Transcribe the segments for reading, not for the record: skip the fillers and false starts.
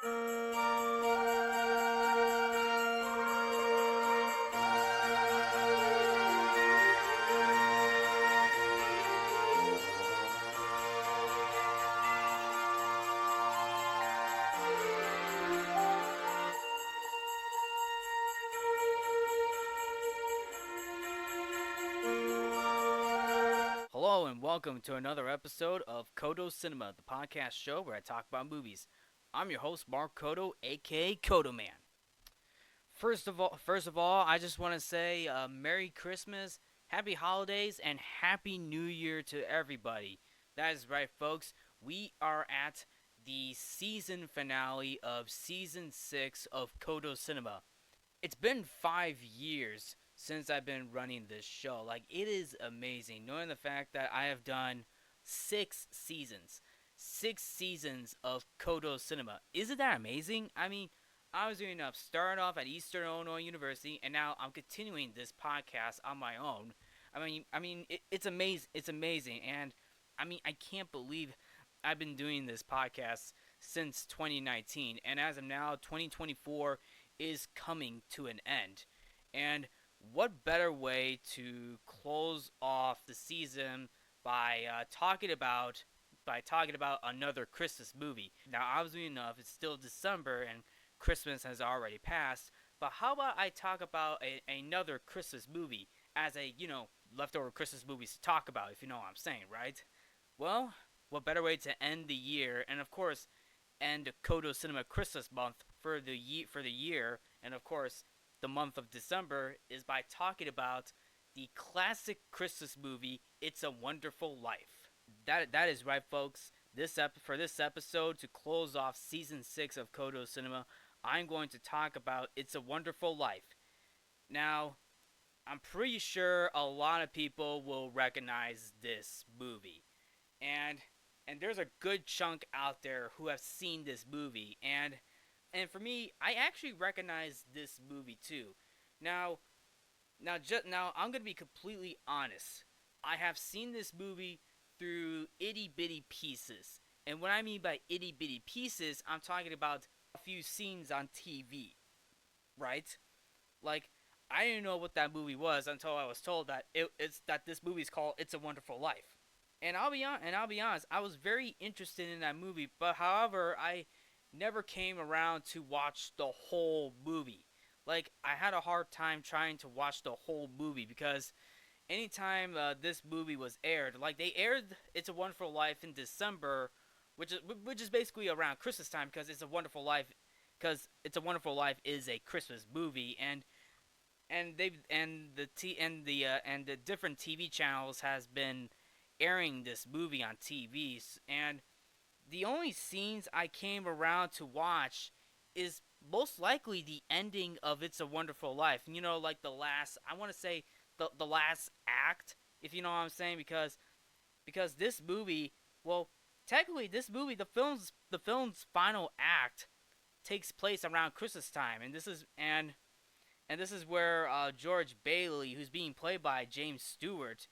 Hello and welcome to another episode of Codo Cinema, the podcast show where I talk about movies. I'm your host Mark Codo, aka Codoman. First of all, I just want to say Merry Christmas, Happy Holidays, and Happy New Year to everybody. That is right, folks. We are at the season finale of season 6 of Codo Cinema. It's been 5 years since I've been running this show. Like, it is amazing knowing the fact that I have done 6 seasons. 6 seasons of Codo Cinema. Isn't that amazing? I mean, I was doing enough. Started off at Eastern Illinois University, and now I'm continuing this podcast on my own. It's amazing. It's amazing, and I can't believe I've been doing this podcast since 2019, and as of now, 2024 is coming to an end. And what better way to close off the season by talking about another Christmas movie? Now, obviously enough, it's still December and Christmas has already passed. But how about I talk about another Christmas movie as a leftover Christmas movies to talk about, if you know what I'm saying, right? Well, what better way to end the year and of course end Codo Cinema Christmas month for the year, and of course the month of December is by talking about the classic Christmas movie It's a Wonderful Life. That is right, folks. For this episode to close off season 6 of Codo Cinema, I'm going to talk about It's a Wonderful Life. Now, I'm pretty sure a lot of people will recognize this movie. And there's a good chunk out there who have seen this movie, and for me, I actually recognize this movie too. Now, now I'm gonna be completely honest. I have seen this movie through itty bitty pieces, and what I mean by itty bitty pieces, I'm talking about a few scenes on TV, right? Like, I didn't know what that movie was until I was told that it's that this movie's called It's a Wonderful Life. And I'll be honest, I was very interested in that movie, but however, I never came around to watch the whole movie. Like, I had a hard time trying to watch the whole movie because anytime this movie was aired, like they aired It's a Wonderful Life in December, which is basically around Christmas time because It's a Wonderful Life is a Christmas movie, and the different TV channels has been airing this movie on TVs, and the only scenes I came around to watch is most likely the ending of It's a Wonderful Life. You know, like I want to say the last act, if you know what I'm saying, because this movie, well, technically this movie, the film's final act takes place around Christmas time, and this is where George Bailey, who's being played by James Stewart,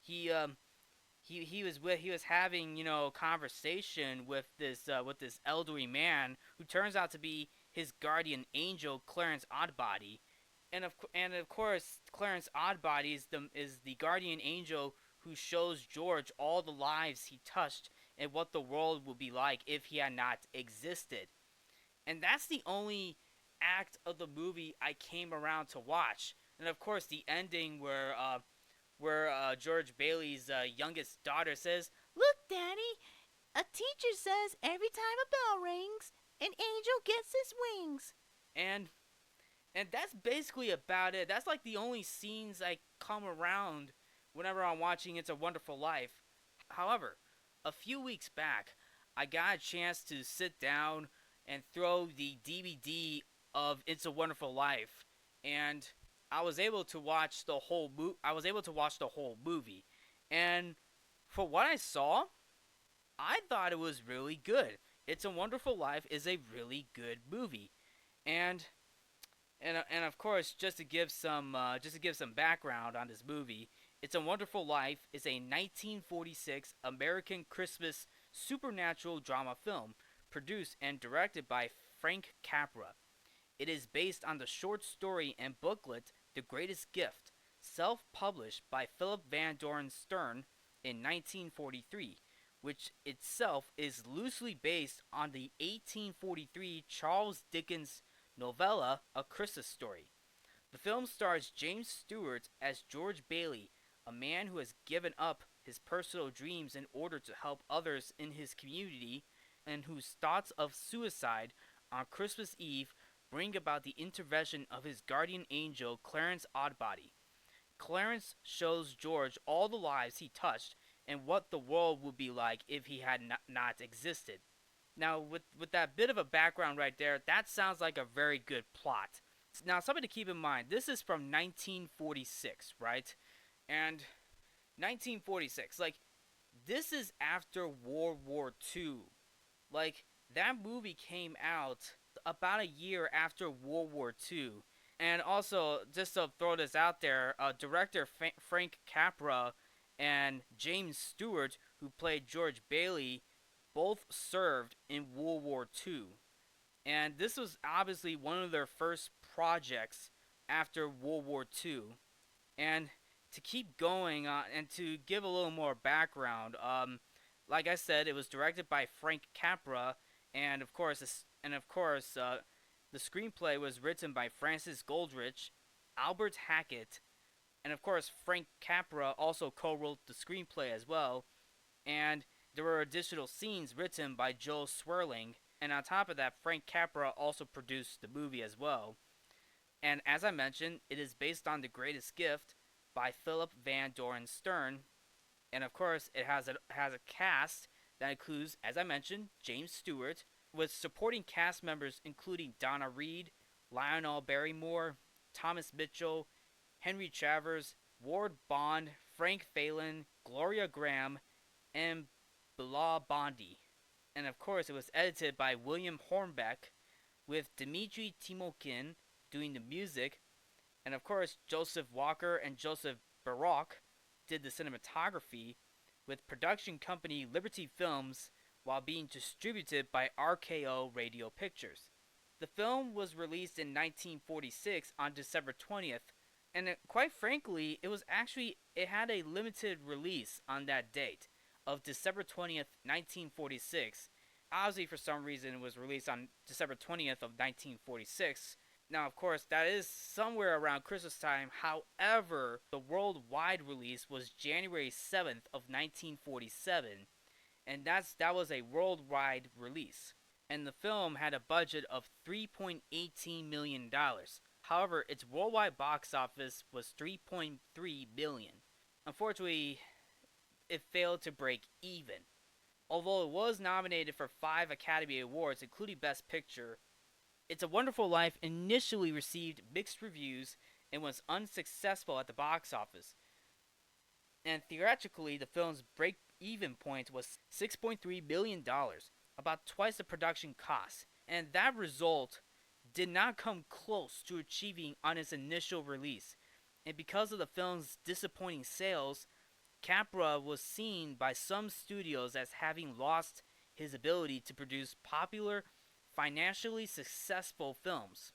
he he was having conversation with this elderly man who turns out to be his guardian angel, Clarence Oddbody, and of course Clarence Oddbody is the guardian angel who shows George all the lives he touched and what the world would be like if he had not existed. And that's the only act of the movie I came around to watch. And of course, the ending where George Bailey's youngest daughter says, "Look, Daddy, a teacher says every time a bell rings, an angel gets his wings." And that's basically about it. That's like the only scenes I come around whenever I'm watching It's a Wonderful Life. However, a few weeks back, I got a chance to sit down and throw the DVD of It's a Wonderful Life, and I was able to watch the whole movie, and for what I saw, I thought it was really good. It's a Wonderful Life is a really good movie, and and of course, just to give some background on this movie, It's a Wonderful Life is a 1946 American Christmas supernatural drama film produced and directed by Frank Capra. It is based on the short story and booklet The Greatest Gift, self published by Philip Van Doren Stern in 1943, which itself is loosely based on the 1843 Charles Dickens novella A Christmas Story. The film stars James Stewart as George Bailey, a man who has given up his personal dreams in order to help others in his community and whose thoughts of suicide on Christmas Eve bring about the intervention of his guardian angel, Clarence Oddbody. Clarence shows George all the lives he touched and what the world would be like if he had not existed. Now, with that bit of a background right there, that sounds like a very good plot. Now, something to keep in mind, this is from 1946, right? And 1946, like, this is after World War II. Like, that movie came out about a year after World War II. And also, just to throw this out there, director Frank Capra and James Stewart, who played George Bailey, both served in World War II. And this was obviously one of their first projects after World War II. And to keep going and to give a little more background, like I said, it was directed by Frank Capra, and of course, the screenplay was written by Francis Goldrich, Albert Hackett, and of course, Frank Capra also co-wrote the screenplay as well. And there were additional scenes written by Joe Swerling, and on top of that, Frank Capra also produced the movie as well. And as I mentioned, it is based on The Greatest Gift by Philip Van Doren Stern, and of course, it has a cast that includes, as I mentioned, James Stewart, with supporting cast members including Donna Reed, Lionel Barrymore, Thomas Mitchell, Henry Travers, Ward Bond, Frank Phelan, Gloria Graham, and Bela Bondi. And of course, it was edited by William Hornbeck, with Dmitry Timokhin doing the music, and of course, Joseph Walker and Joseph Baroque did the cinematography, with production company Liberty Films, while being distributed by RKO Radio Pictures. The film was released in 1946 on December 20th, and quite frankly, it had a limited release on that date of December 20th, 1946. Obviously, for some reason, it was released on December 20th of 1946. Now, of course, that is somewhere around Christmas time. However, the worldwide release was January 7th of 1947, and that was a worldwide release. And the film had a budget of $3.18 million. However, its worldwide box office was $3.3 million. Unfortunately, it failed to break even. Although it was nominated for 5 Academy Awards, including Best Picture, It's a Wonderful Life initially received mixed reviews and was unsuccessful at the box office. And theatrically, the film's break-even point was $6.3 million, about twice the production cost, and that result did not come close to achieving on its initial release. And because of the film's disappointing sales, Capra was seen by some studios as having lost his ability to produce popular, financially successful films.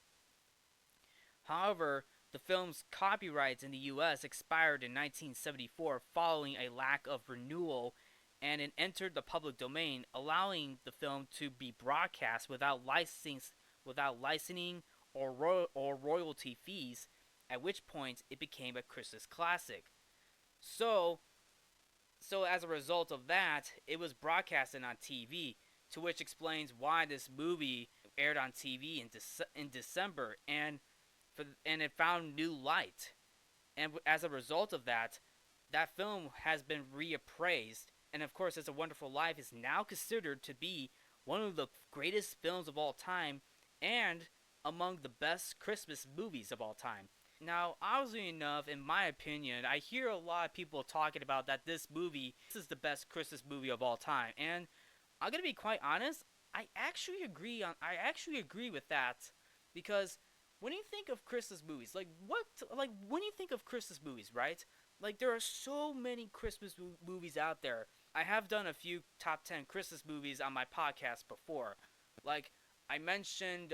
However, the film's copyrights in the US expired in 1974 following a lack of renewal, and it entered the public domain, allowing the film to be broadcast without licensing or royalty fees, at which point it became a Christmas classic. So as a result of that, it was broadcasted on TV, to which explains why this movie aired on TV in December, and it found new light. And as a result of that, that film has been reappraised, and of course, It's a Wonderful Life is now considered to be one of the greatest films of all time, and among the best Christmas movies of all time. Now, oddly enough, in my opinion, I hear a lot of people talking about that this is the best Christmas movie of all time, and I'm gonna be quite honest, I actually agree with that, because when you think of Christmas movies, when you think of Christmas movies, right? Like, there are so many Christmas movies out there. I have done a few top 10 Christmas movies on my podcast before, Like I mentioned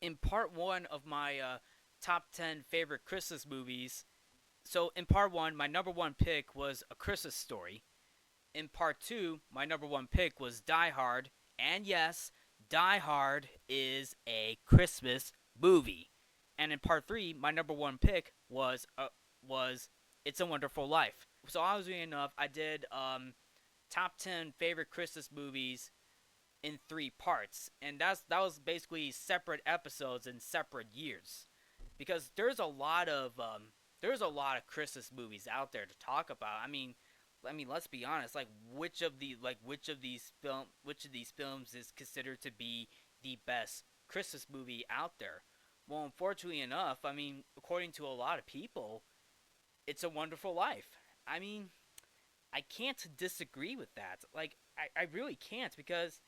in part one of my top 10 favorite Christmas movies. So in part one, my number one pick was A Christmas Story. In part two, my number one pick was Die Hard. And yes, Die Hard is a Christmas movie. And in part three, my number one pick was It's a Wonderful Life. So obviously enough, I did top 10 favorite Christmas movies in three parts, and that was basically separate episodes in separate years, because there's a lot of Christmas movies out there to talk about. I mean, let's be honest. Like, which of these films is considered to be the best Christmas movie out there? Well, unfortunately enough, I mean, according to a lot of people, It's a Wonderful Life. I mean, I can't disagree with that. Like, I really can't, because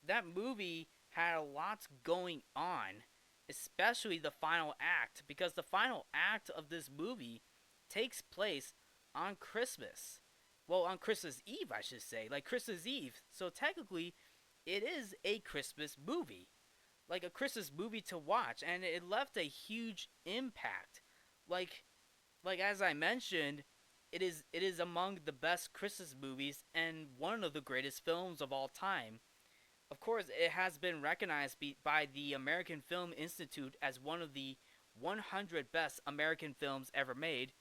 that movie had a lot going on, especially the final act, because the final act of this movie takes place on Christmas. Well, on Christmas Eve, I should say, like Christmas Eve. So technically, it is a Christmas movie, like a Christmas movie to watch, and it left a huge impact. Like, like as I mentioned, it is among the best Christmas movies and one of the greatest films of all time. Of course, it has been recognized by the American Film Institute as one of the 100 best American films ever made.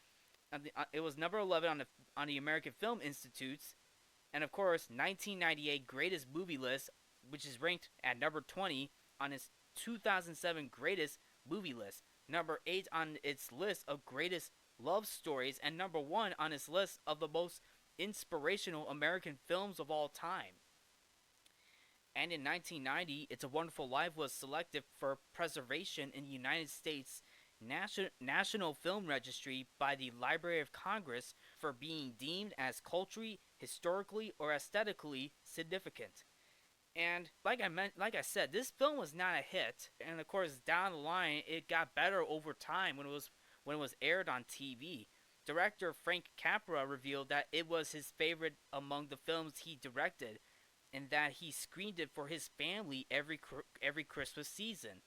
It was number 11 on the American Film Institute's, and of course, 1998 Greatest Movie List, which is ranked at number 20 on its 2007 Greatest Movie List, number 8 on its list of Greatest Love Stories, and number 1 on its list of the most inspirational American films of all time. And in 1990, It's a Wonderful Life was selected for preservation in the United States National Film Registry by the Library of Congress for being deemed as culturally, historically, or aesthetically significant. And like I said, this film was not a hit. And of course, down the line, it got better over time when it was aired on TV. Director Frank Capra revealed that it was his favorite among the films he directed, and that he screened it for his family every Christmas season.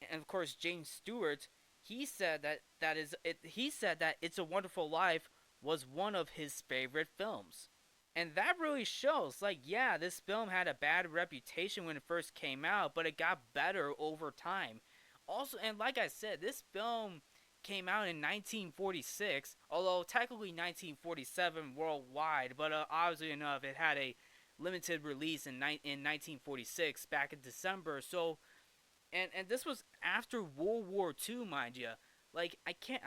And of course, James Stewart, he said that It's a Wonderful Life was one of his favorite films. And that really shows, like, yeah, this film had a bad reputation when it first came out, but it got better over time. Also, and like I said, this film came out in 1946, although technically 1947 worldwide, but obviously enough, it had a limited release in 1946 back in December. So, and this was after World War II, mind you. Like, I can't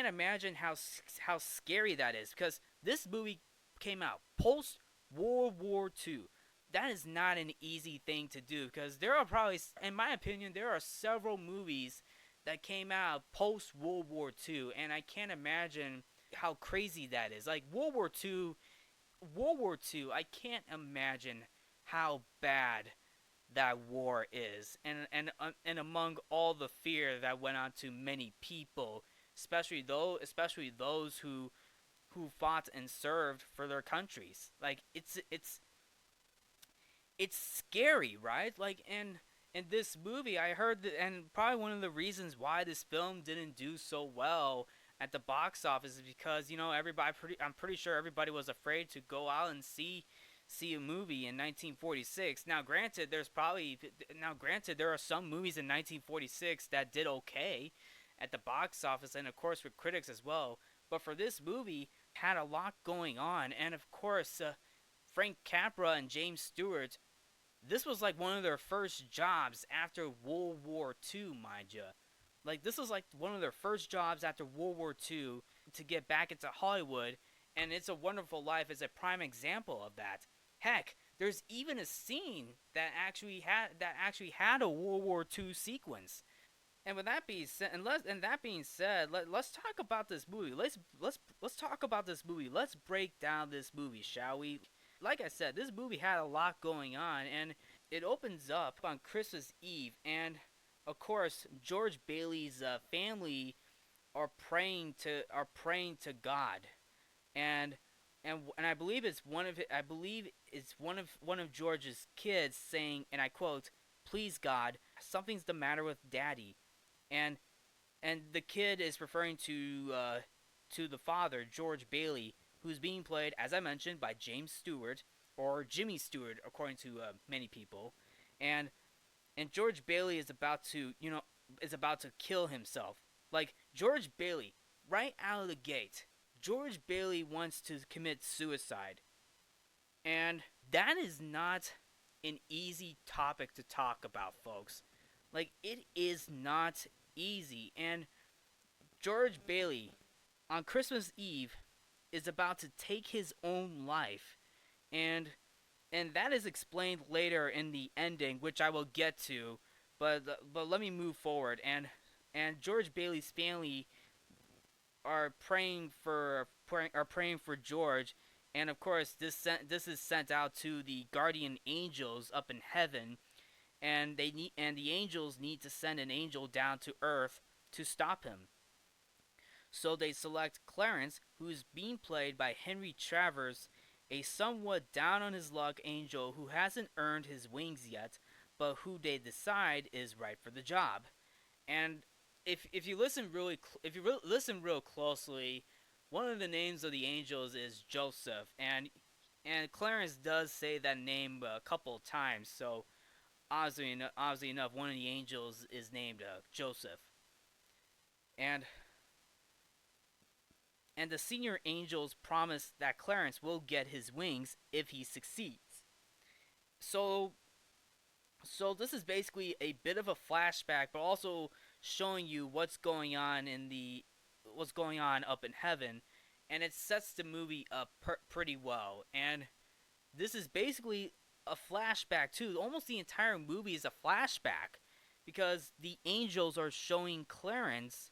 imagine how scary that is, because this movie came out post World War II. That is not an easy thing to do, because there are probably, in my opinion, there are several movies that came out post World War II, and I can't imagine how crazy that is. Like World War II, I can't imagine how bad that war is, and among all the fear that went on to many people, especially those who fought and served for their countries. Like, it's scary, right? Like, in this movie, I heard that, and probably one of the reasons why this film didn't do so well at the box office is because, I'm pretty sure everybody was afraid to go out and see a movie in 1946. Now granted there are some movies in 1946 that did okay at the box office, and of course with critics as well. But for this movie, had a lot going on, and of course, Frank Capra and James Stewart, this was like one of their first jobs after World War II, mind you. Like, this was like one of their first jobs after World War II to get back into Hollywood, and It's a Wonderful Life is a prime example of that. Heck, there's even a scene that actually had a World War II sequence. And with that being said, let's talk about this movie. Let's talk about this movie. Let's break down this movie, shall we? Like I said, this movie had a lot going on, and it opens up on Christmas Eve, and of course, George Bailey's family are praying to God, and and I believe it's one of George's kids saying, and I quote, "Please God, something's the matter with Daddy," and the kid is referring to the father, George Bailey, who's being played, as I mentioned, by James Stewart or Jimmy Stewart, according to many people, and George Bailey is about to kill himself. Like George Bailey, right out of the gate, George Bailey wants to commit suicide, and that is not an easy topic to talk about, folks. Like it is not easy, and George Bailey on Christmas Eve is about to take his own life, and that is explained later in the ending, which I will get to. But let me move forward. And George Bailey's family are praying for George, and of course this is sent out to the guardian angels up in heaven, and the angels need to send an angel down to earth to stop him. So they select Clarence, who is being played by Henry Travers, a somewhat down on his luck angel who hasn't earned his wings yet, but who they decide is right for the job. And if you listen listen real closely, one of the names of the angels is Joseph, and Clarence does say that name a couple of times. So obviously enough, one of the angels is named Joseph, and the senior angels promise that Clarence will get his wings if he succeeds. So this is basically a bit of a flashback, but also showing you what's going on up in heaven, and it sets the movie up pretty well. And this is basically a flashback too. Almost the entire movie is a flashback because the angels are showing Clarence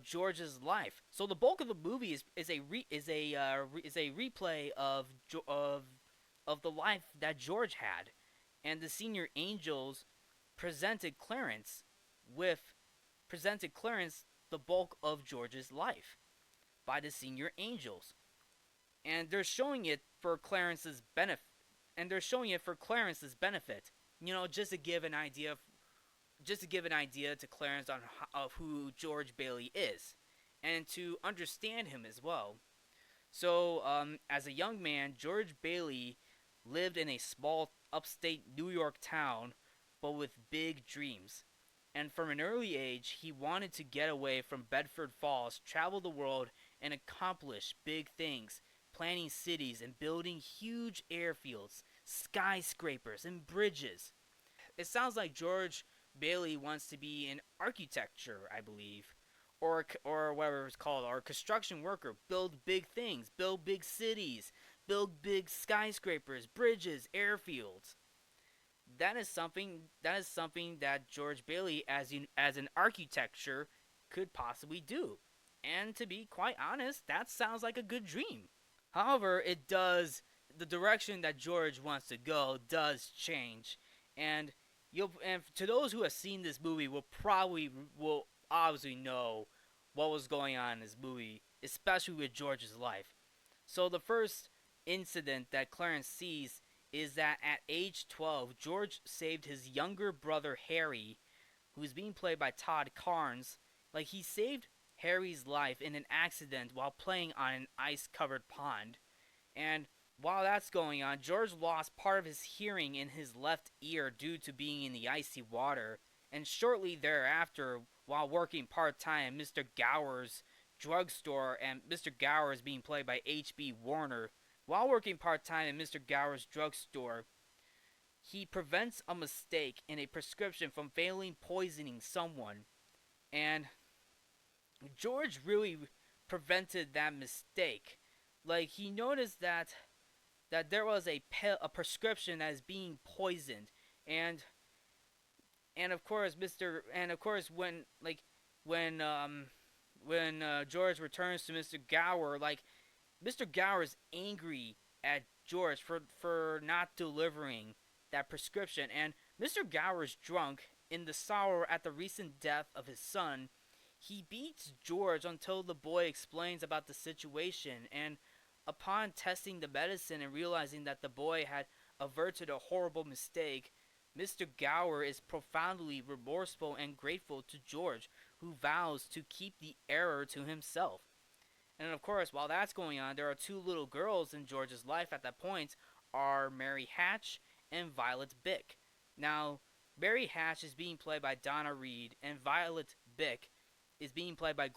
George's life. So the bulk of the movie is a replay of the life that George had, and the senior angels presented Clarence with presented Clarence the bulk of George's life by the senior angels, and they're showing it for Clarence's benefit. You know, just to give an idea to Clarence of who George Bailey is, and to understand him as well. So, as a young man, George Bailey lived in a small upstate New York town, but with big dreams. And from an early age, he wanted to get away from Bedford Falls, travel the world, and accomplish big things, planning cities and building huge airfields, skyscrapers, and bridges. It sounds like George Bailey wants to be an architecture, I believe, or whatever it's called, or a construction worker. Build big things, build big cities, build big skyscrapers, bridges, airfields. That George Bailey, as an architecture, could possibly do. And to be quite honest, that sounds like a good dream. However, the direction that George wants to go does change, and to those who have seen this movie will obviously know what was going on in this movie, especially with George's life. So the first incident that Clarence sees is that at age 12, George saved his younger brother Harry, who's being played by Todd Carnes. Like, he saved Harry's life in an accident while playing on an ice-covered pond. And while that's going on, George lost part of his hearing in his left ear due to being in the icy water. And shortly thereafter, while working part-time at Mr. Gower's drugstore, and Mr. Gower is being played by H.B. Warner, while working part-time at Mr. Gower's drugstore, he prevents a mistake in a prescription from failing poisoning someone. And George really prevented that mistake. Like, he noticed that there was a prescription that is being poisoned, and of course when George returns to Mr. Gower, like, Mr. Gower is angry at George for not delivering that prescription, and Mr. Gower is drunk in the sorrow at the recent death of his son. He beats George until the boy explains about the situation, and upon testing the medicine and realizing that the boy had averted a horrible mistake, Mr. Gower is profoundly remorseful and grateful to George, who vows to keep the error to himself. And of course, while that's going on, there are two little girls in George's life at that point are Mary Hatch and Violet Bick. Now, Mary Hatch is being played by Donna Reed, and Violet Bick is being played by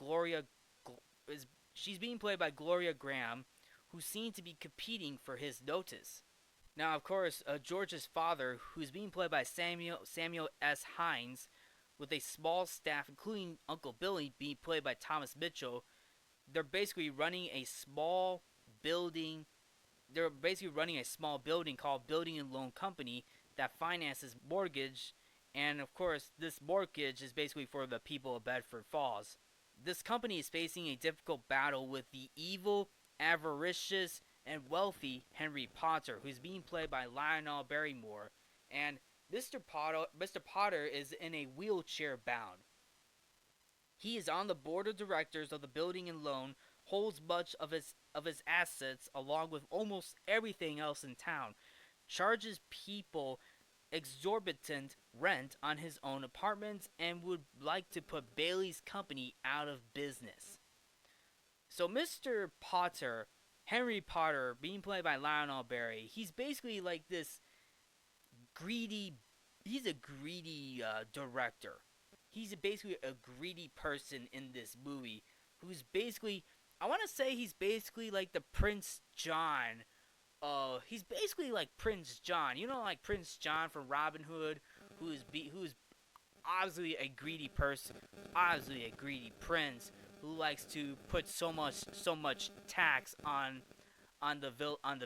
she's being played by Gloria Graham, who seemed to be competing for his notice. Now, of course, George's father, who's being played by Samuel S. Hines, with a small staff, including Uncle Billy, being played by Thomas Mitchell, they're basically running a small building. They're basically running a small building called Building and Loan Company that finances mortgage, and of course, this mortgage is basically for the people of Bedford Falls. This company is facing a difficult battle with the evil, avaricious, and wealthy Henry Potter, who's being played by Lionel Barrymore, and Mr. Potter is in a wheelchair bound. He is on the board of directors of the building and loan, holds much of his assets along with almost everything else in town, charges people exorbitant rent on his own apartments, and would like to put Bailey's company out of business. So Mr. Potter, Henry Potter, being played by Lionel Barry, he's basically like this greedy, he's a greedy director. He's basically a greedy person in this movie who's basically, I want to say he's basically like the Prince John. He's basically like Prince John. You know, like Prince John from Robin Hood, who's obviously a greedy person, obviously a greedy prince who likes to put so much tax on the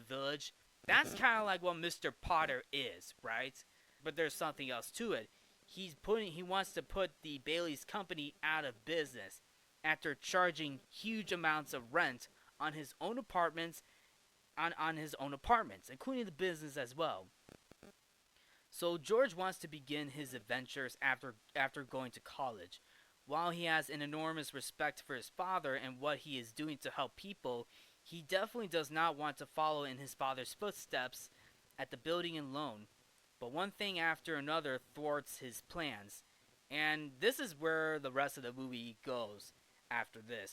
village. That's kind of like what Mr. Potter is, right? But there's something else to it. He wants to put the Bailey's company out of business after charging huge amounts of rent on his own apartments, including the business as well. So George wants to begin his adventures after going to college. While he has an enormous respect for his father and what he is doing to help people, he definitely does not want to follow in his father's footsteps at the building and loan. But one thing after another thwarts his plans. And this is where the rest of the movie goes after this.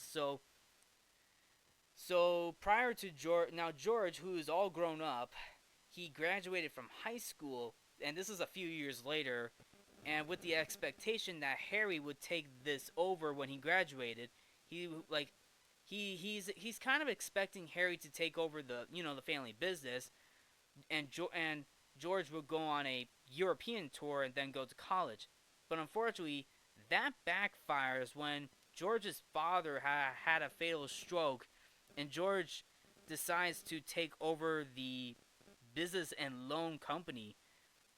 So prior to George, who is all grown up, he graduated from high school, and this is a few years later, and with the expectation that Harry would take this over when he graduated. He's kind of expecting Harry to take over the family business, and George would go on a European tour and then go to college. But unfortunately, that backfires when George's father had a fatal stroke, and George decides to take over the business and loan company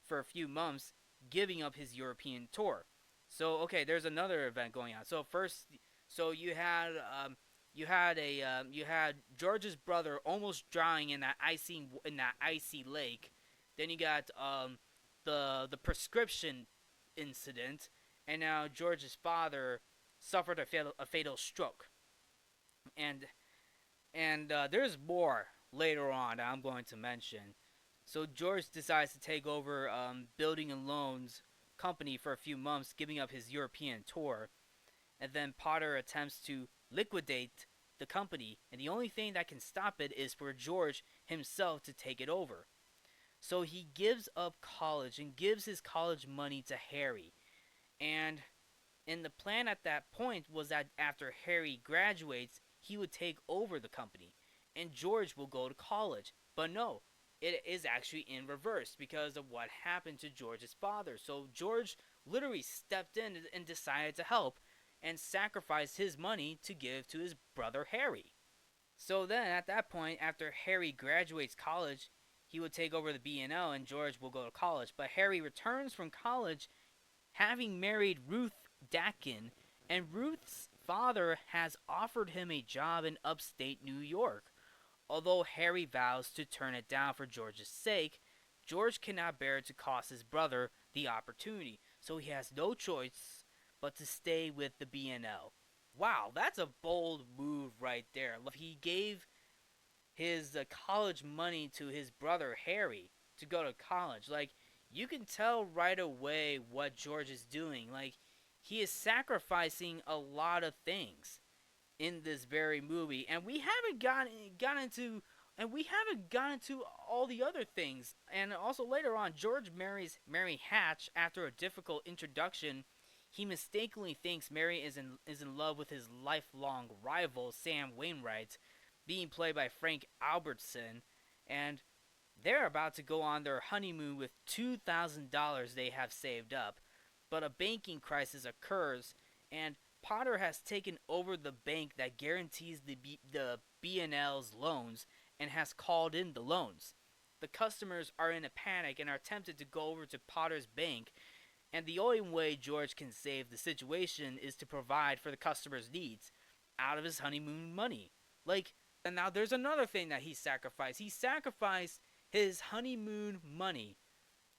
for a few months, giving up his European tour. So okay, there's another event going on. So first, you had George's brother almost drowning in that icy lake. Then you got the prescription incident, and now George's father suffered a fatal stroke. And there's more later on that I'm going to mention. So George decides to take over building and loans company for a few months, giving up his European tour. And then Potter attempts to liquidate the company, and the only thing that can stop it is for George himself to take it over. So he gives up college and gives his college money to Harry. And the plan at that point was that after Harry graduates, he would take over the company, and George will go to college. But no, it is actually in reverse because of what happened to George's father. So George literally stepped in and decided to help and sacrificed his money to give to his brother Harry. So then at that point, after Harry graduates college, he would take over the B&L and George will go to college. But Harry returns from college having married Ruth Dakin, and Ruth's father has offered him a job in upstate New York. Although Harry vows to turn it down for George's sake, George cannot bear to cost his brother the opportunity, so he has no choice but to stay with the B&L. Wow, that's a bold move right there. his college money to his brother Harry to go to college. Like, you can tell right away what George is doing. Like, he is sacrificing a lot of things in this very movie, and we haven't gotten into all the other things. And also later on, George marries Mary Hatch after a difficult introduction. He mistakenly thinks Mary is in love with his lifelong rival Sam Wainwright, being played by Frank Albertson, and they're about to go on their honeymoon with $2,000 they have saved up. But a banking crisis occurs, and Potter has taken over the bank that guarantees the B&L's loans and has called in the loans. The customers are in a panic and are tempted to go over to Potter's bank, and the only way George can save the situation is to provide for the customers' needs out of his honeymoon money. Like, and now there's another thing that he sacrificed. He sacrificed his honeymoon money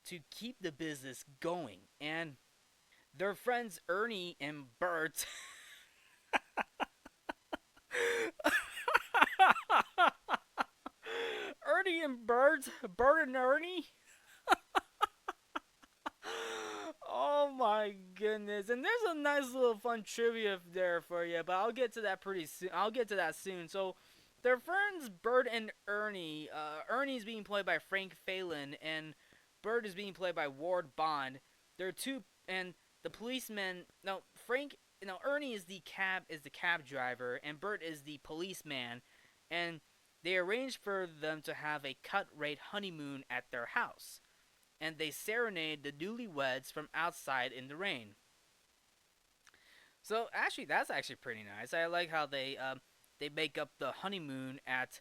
to keep the business going. And their friends Ernie and Bert Ernie and Bert and Ernie. Oh my goodness. And there's a nice little fun trivia there for you, but I'll get to that pretty soon. I'll get to that soon. So, their friends Bert and Ernie. Ernie's being played by Frank Phelan, and Bert is being played by Ward Bond. They're two, and the policeman. No, Frank. No, Ernie is the cab driver, and Bert is the policeman, and they arranged for them to have a cut rate honeymoon at their house, and they serenade the newlyweds from outside in the rain. So actually, that's actually pretty nice. I like how they make up the honeymoon at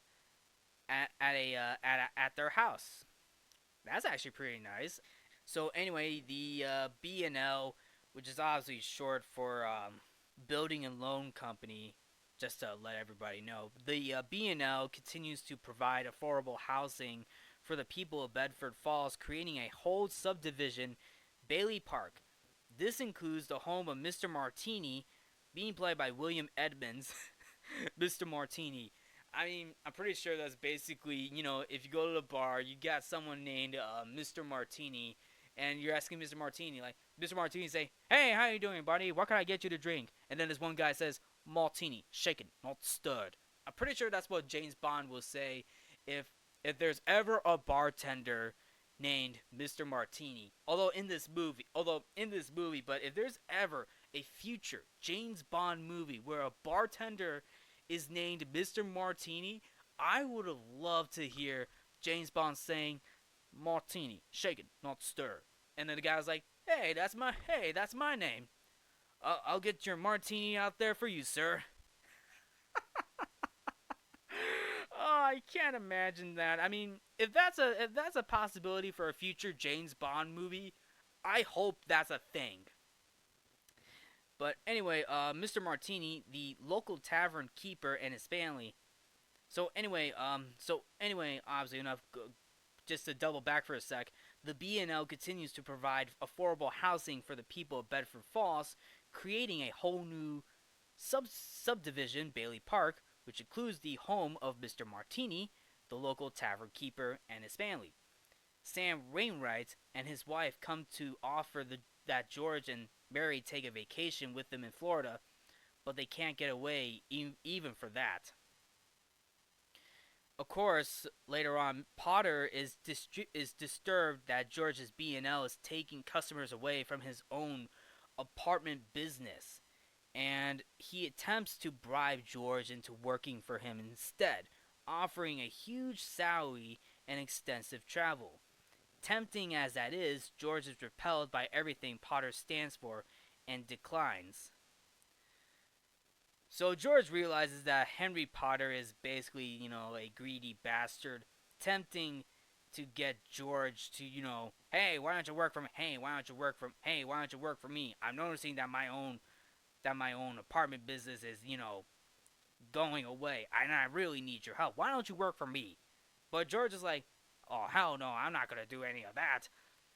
their house. That's actually pretty nice. So anyway, the B&L, which is obviously short for Building and Loan Company, just to let everybody know, the B&L continues to provide affordable housing for the people of Bedford Falls, creating a whole subdivision, Bailey Park. This includes the home of Mr. Martini, being played by William Edmonds. Mr. Martini. I mean, I'm pretty sure that's basically, if you go to the bar, you got someone named Mr. Martini, and you're asking Mr. Martini, like, Mr. Martini say, "Hey, how you doing, buddy? What can I get you to drink?" And then this one guy says, "Martini, shaken, not stirred." I'm pretty sure that's what James Bond will say if if there's ever a bartender named Mr. Martini. But if there's ever a future James Bond movie where a bartender is named Mr. Martini, I would have loved to hear James Bond saying, "Martini, shaken, not stirred." And then the guy was like, "Hey, that's my name. I'll get your martini out there for you, sir." Oh, I can't imagine that. I mean, if that's a possibility for a future James Bond movie, I hope that's a thing. But anyway, Mr. Martini, the local tavern keeper, and his family. So anyway, obviously enough. Just to double back for a sec, the B&L continues to provide affordable housing for the people of Bedford Falls, creating a whole new subdivision, Bailey Park, which includes the home of Mr. Martini, the local tavern keeper, and his family. Sam Wainwright and his wife come to offer that George and Mary take a vacation with them in Florida, but they can't get away even for that. Of course, later on, Potter is disturbed that George's B&L is taking customers away from his own apartment business, and he attempts to bribe George into working for him instead, offering a huge salary and extensive travel. Tempting as that is, George is repelled by everything Potter stands for and declines. So George realizes that Henry Potter is basically, a greedy bastard, tempting to get George to, "Hey, why don't you work for me? Hey, why don't you work for? Hey, why don't you work for me? I'm noticing that my own apartment business is, going away, and I really need your help. Why don't you work for me?" But George is like, "Oh, hell no, I'm not gonna do any of that.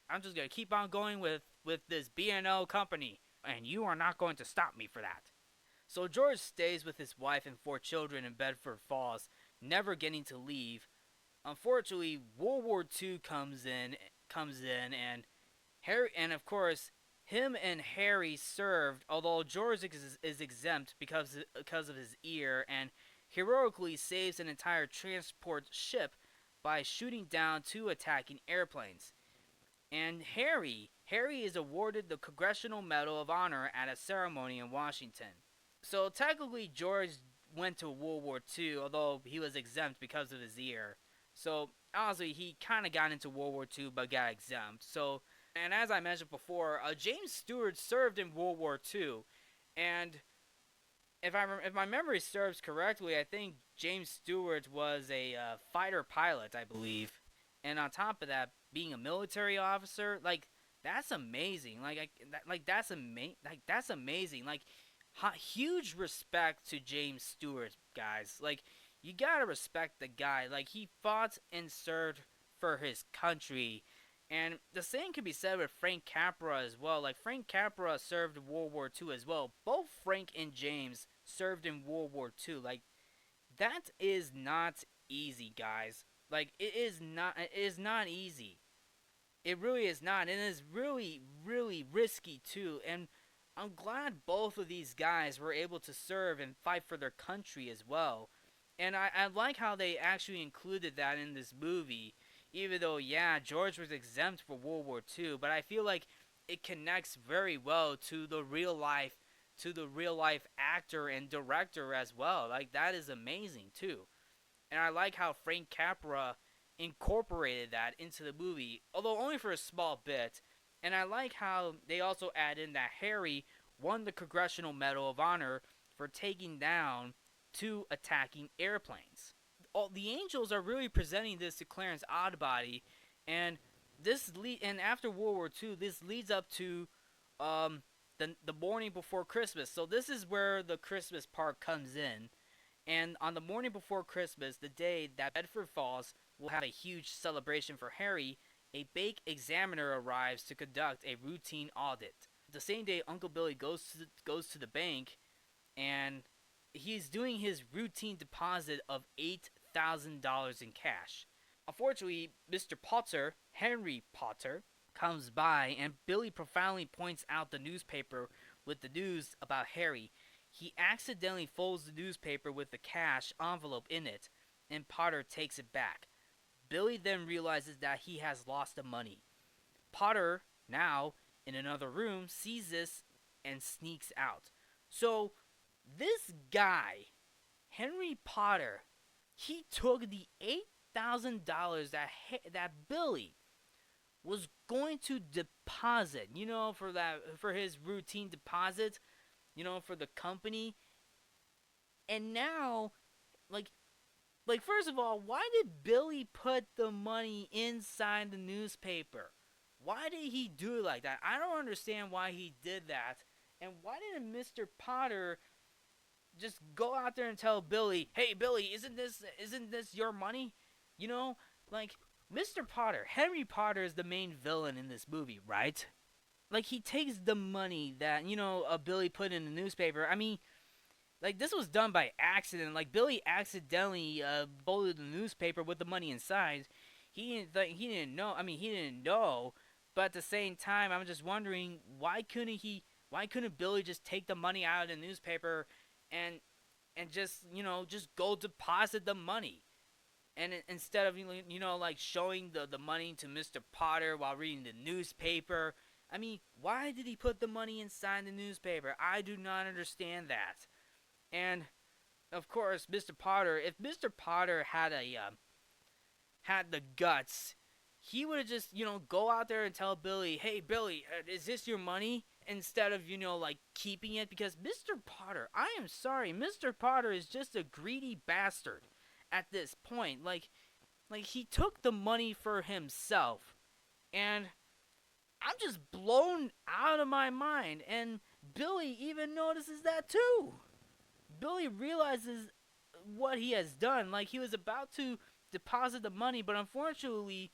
I'm just gonna keep on going with this B&O company, and you are not going to stop me for that." So George stays with his wife and four children in Bedford Falls, never getting to leave. Unfortunately, World War II comes in, and Harry, and of course, him and Harry served, although George is exempt because of his ear, and heroically saves an entire transport ship by shooting down two attacking airplanes. And Harry is awarded the Congressional Medal of Honor at a ceremony in Washington. So technically, George went to World War II, although he was exempt because of his ear. So honestly, he kind of got into World War II but got exempt. So, and as I mentioned before, James Stewart served in World War II, and if my memory serves correctly, I think James Stewart was a fighter pilot, I believe. And on top of that, being a military officer, like that's amazing. That's amazing. Like huge respect to James Stewart, guys. Like you gotta respect the guy. Like he fought and served for his country. And the same can be said with Frank Capra as well. Like Frank Capra served in World War II as well. Both Frank and James served in World War II. Like that is not easy, guys. Like it is not easy. It really is not. And it is really, really risky too. And I'm glad both of these guys were able to serve and fight for their country as well. And I like how they actually included that in this movie. Even though, yeah, George was exempt for World War II, but I feel like it connects very well to the real life actor and director as well. Like that is amazing too. And I like how Frank Capra incorporated that into the movie, although only for a small bit. And I like how they also add in that Harry won the Congressional Medal of Honor for taking down two attacking airplanes. All the Angels are really presenting this to Clarence Oddbody, and and after World War II, this leads up to the morning before Christmas. So this is where the Christmas part comes in. And on the morning before Christmas, the day that Bedford Falls will have a huge celebration for Harry, a bank examiner arrives to conduct a routine audit. The same day, Uncle Billy goes to the bank, and he's doing his routine deposit of $8,000 in cash. Unfortunately, Mr. Potter, Henry Potter, comes by, and Billy profoundly points out the newspaper with the news about Harry. He accidentally folds the newspaper with the cash envelope in it, and Potter takes it back. Billy then realizes that he has lost the money. Potter, now in another room, sees this and sneaks out. So, this guy, Henry Potter, he took the $8,000 that Billy was going to deposit, for his routine deposit, for the company. And now, like first of all, why did Billy put the money inside the newspaper? Why did he do it like that? I don't understand why he did that. And why didn't Mr. Potter just go out there and tell Billy, "Hey Billy, isn't this your money?" You know, like Mr. Potter, Henry Potter is the main villain in this movie, right? Like he takes the money that Billy put in the newspaper. I mean, like this was done by accident. Like Billy accidentally folded the newspaper with the money inside. He didn't know. I mean, he didn't know. But at the same time, I'm just wondering why couldn't Billy just take the money out of the newspaper and just go deposit the money? And instead of like showing the money to Mr. Potter while reading the newspaper, I mean, why did he put the money inside the newspaper? I do not understand that. And of course, Mr. Potter, if Mr. Potter had the guts, he would have just go out there and tell Billy, "Hey Billy, is this your money?" Instead of like keeping it, because Mr. Potter, I am sorry, Mr. Potter is just a greedy bastard at this point. Like he took the money for himself, and I'm just blown out of my mind. And Billy even notices that too. Billy realizes what he has done. Like he was about to deposit the money, but unfortunately,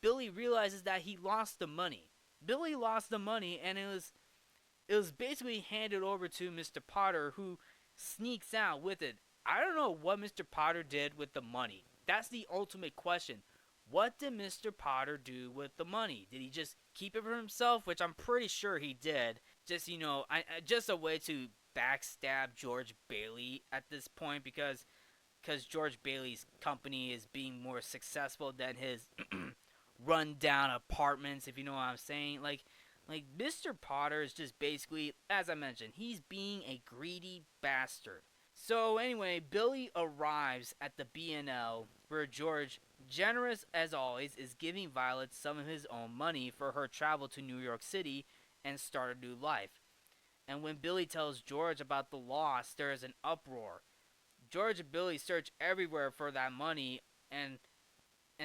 Billy realizes that he lost the money. Billy lost the money, and it was basically handed over to Mr. Potter, who sneaks out with it. I don't know what Mr. Potter did with the money. That's the ultimate question. What did Mr. Potter do with the money? Did he just keep it for himself, which I'm pretty sure he did? Just just a way to backstab George Bailey at this point because George Bailey's company is being more successful than his rundown apartments, if you know what I'm saying. Like Mr. Potter is just basically, as I mentioned, he's being a greedy bastard. So anyway, Billy arrives at the B&L where George, generous as always, is giving Violet some of his own money for her travel to New York City and start a new life. And when Billy tells George about the loss, there is an uproar. George and Billy search everywhere for that money, and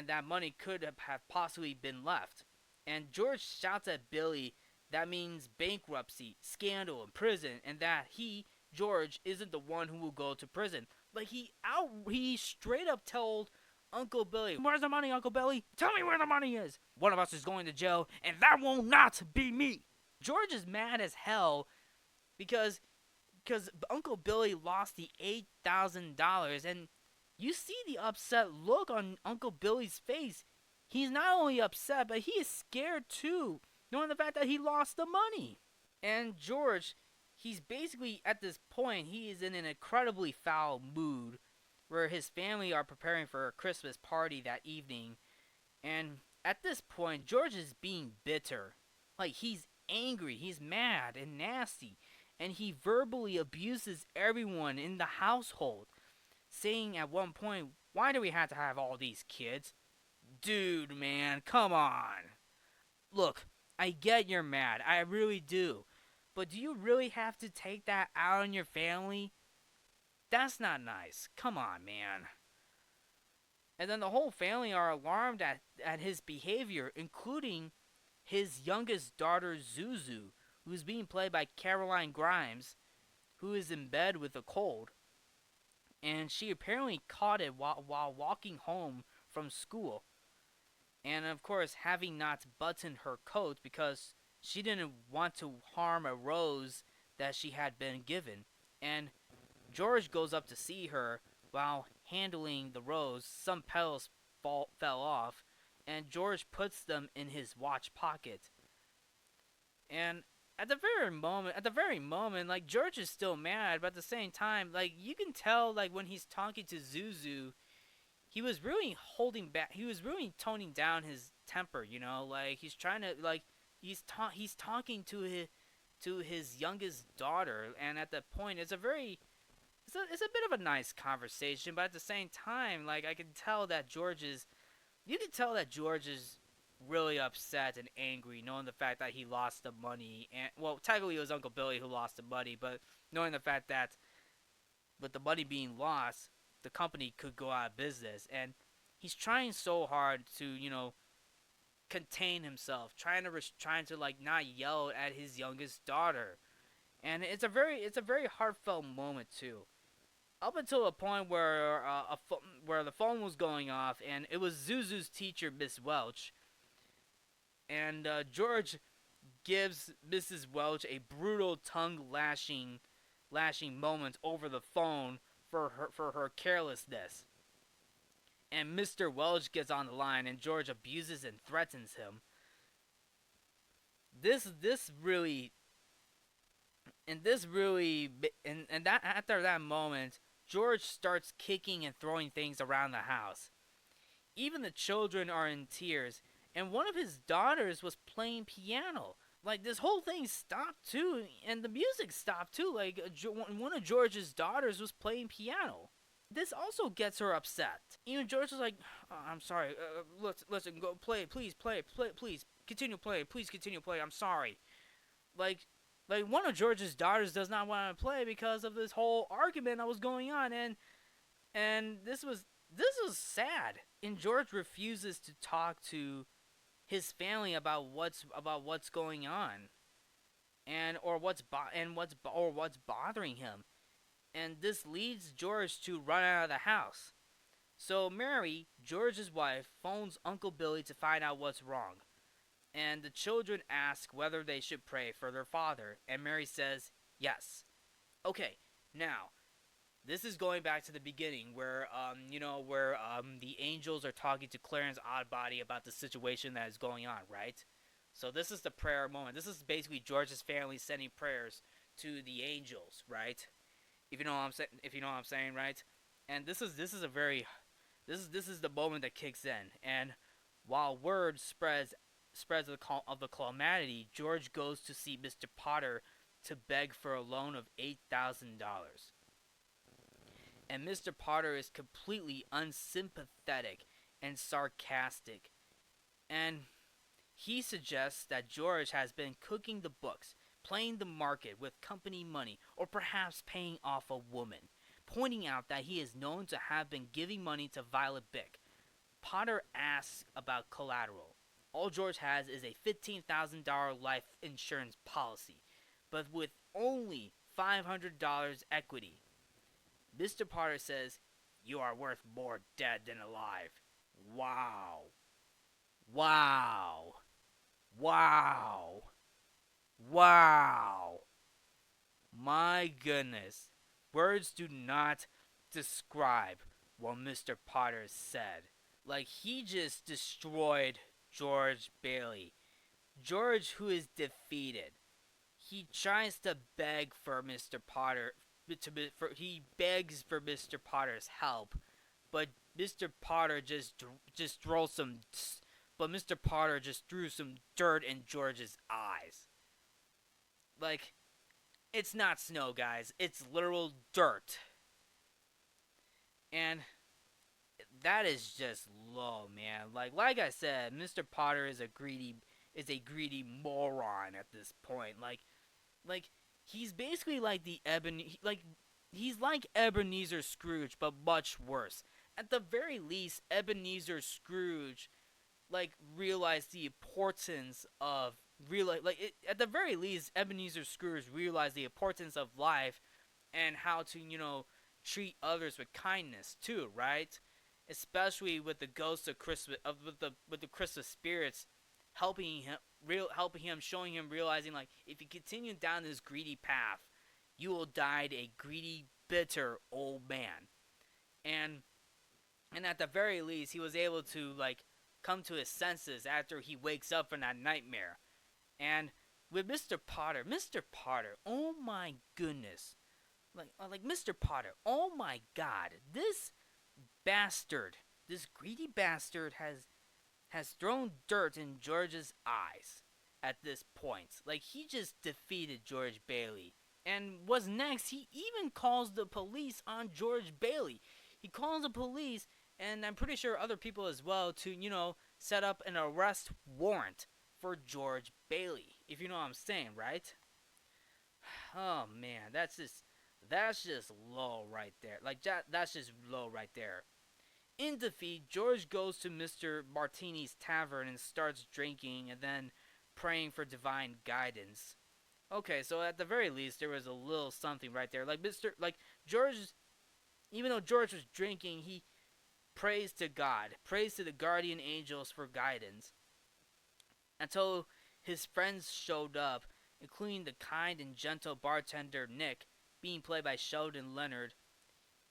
that money could have possibly been left. And George shouts at Billy that means bankruptcy, scandal, and prison, and that he, George, isn't the one who will go to prison. Like he straight up told Uncle Billy, "Where's the money, Uncle Billy? Tell me where the money is. One of us is going to jail, and that will not be me." George is mad as hell because Uncle Billy lost the $8,000, and you see the upset look on Uncle Billy's face. He's not only upset, but he is scared too, knowing the fact that he lost the money. And George, he's basically at this point, he is in an incredibly foul mood where his family are preparing for a Christmas party that evening. And at this point, George is being bitter. Like, he's angry, he's mad and nasty, and he verbally abuses everyone in the household, saying at one point, "Why do we have to have all these kids? Dude, man, come on. Look, I get you're mad, I really do. But do you really have to take that out on your family? That's not nice. Come on, man." And then the whole family are alarmed at his behavior, including his youngest daughter, Zuzu, who's being played by Caroline Grimes, who is in bed with a cold. And she apparently caught it while walking home from school. And of course, having not buttoned her coat because she didn't want to harm a rose that she had been given. And George goes up to see her while handling the rose. Some petals fell off, and George puts them in his watch pocket. And at the very moment, like, George is still mad, but at the same time, like, you can tell, like, when he's talking to Zuzu, he was really holding back. He was really toning down his temper. Like, he's trying to, like, he's talking to his youngest daughter, and at that point, it's a bit of a nice conversation, but at the same time, like, you can tell that George is really upset and angry, knowing the fact that he lost the money. And, well, technically it was Uncle Billy who lost the money, but knowing the fact that with the money being lost, the company could go out of business. And he's trying so hard to, contain himself, trying to like not yell at his youngest daughter. And it's a very heartfelt moment too. Up until a point where where the phone was going off, and it was Zuzu's teacher, Miss Welch, and George gives Mrs. Welch a brutal tongue lashing moment over the phone for her carelessness. And Mr. Welch gets on the line, and George abuses and threatens him. This really and that after that moment, George starts kicking and throwing things around the house. Even the children are in tears, and one of his daughters was playing piano. Like, this whole thing stopped too, and the music stopped too. Like, one of George's daughters was playing piano. This also gets her upset. Even George is like, "I'm sorry. Listen, go play. Please play. Please continue playing. Please continue playing. I'm sorry." Like one of George's daughters does not want to play because of this whole argument that was going on, and this was sad. And George refuses to talk to his family about what's going on, or what's bothering him. And this leads George to run out of the house. So Mary, George's wife, phones Uncle Billy to find out what's wrong. And the children ask whether they should pray for their father, and Mary says yes. Okay, now, This is going back to the beginning where the angels are talking to Clarence Oddbody about the situation that is going on, right? So this is the prayer moment. This is basically George's family sending prayers to the angels, right? If you know what I'm saying, right? And this is a very this is the moment that kicks in. And while word spreads of the calamity, George goes to see Mr. Potter to beg for a loan of $8,000. And Mr. Potter is completely unsympathetic and sarcastic. And he suggests that George has been cooking the books, playing the market with company money, or perhaps paying off a woman, pointing out that he is known to have been giving money to Violet Bick. Potter asks about collateral. All George has is a $15,000 life insurance policy, but with only $500 equity. Mr. Potter says, "You are worth more dead than alive." Wow. Wow. Wow. Wow. My goodness. Words do not describe what Mr. Potter said. Like, he just destroyed George Bailey. George, who is defeated, he tries to beg for Mr. Potter. He begs for Mr. Potter's help, but Mr. Potter just throws some. But Mr. Potter just threw some dirt in George's eyes. Like, it's not snow, guys. It's literal dirt. And that is just low, man. Like I said, Mr. Potter is a greedy moron at this point. Like he's basically like he's like Ebenezer Scrooge, but much worse. At the very least, Ebenezer Scrooge realized the importance of at the very least, Ebenezer Scrooge realized the importance of life and how to treat others with kindness too, right? Especially with the ghosts of Christmas, with the Christmas spirits helping him, showing him, realizing if you continue down this greedy path, you will die a greedy, bitter old man. And at the very least, he was able to come to his senses after he wakes up from that nightmare. And with Mr. Potter, oh my goodness, Mr. Potter, oh my God, this greedy bastard has thrown dirt in George's eyes at this point. He just defeated George Bailey. And what's next, he even calls the police on George Bailey. He calls the police, and I'm pretty sure other people as well, to, set up an arrest warrant for George Bailey. If you know what I'm saying, right? Oh man, that's just low right there. That's just low right there. In defeat, George goes to Mr. Martini's tavern and starts drinking and then praying for divine guidance. Okay, so at the very least, there was a little something right there. George, even though George was drinking, he prays to God, prays to the guardian angels for guidance. Until his friends showed up, including the kind and gentle bartender Nick, being played by Sheldon Leonard.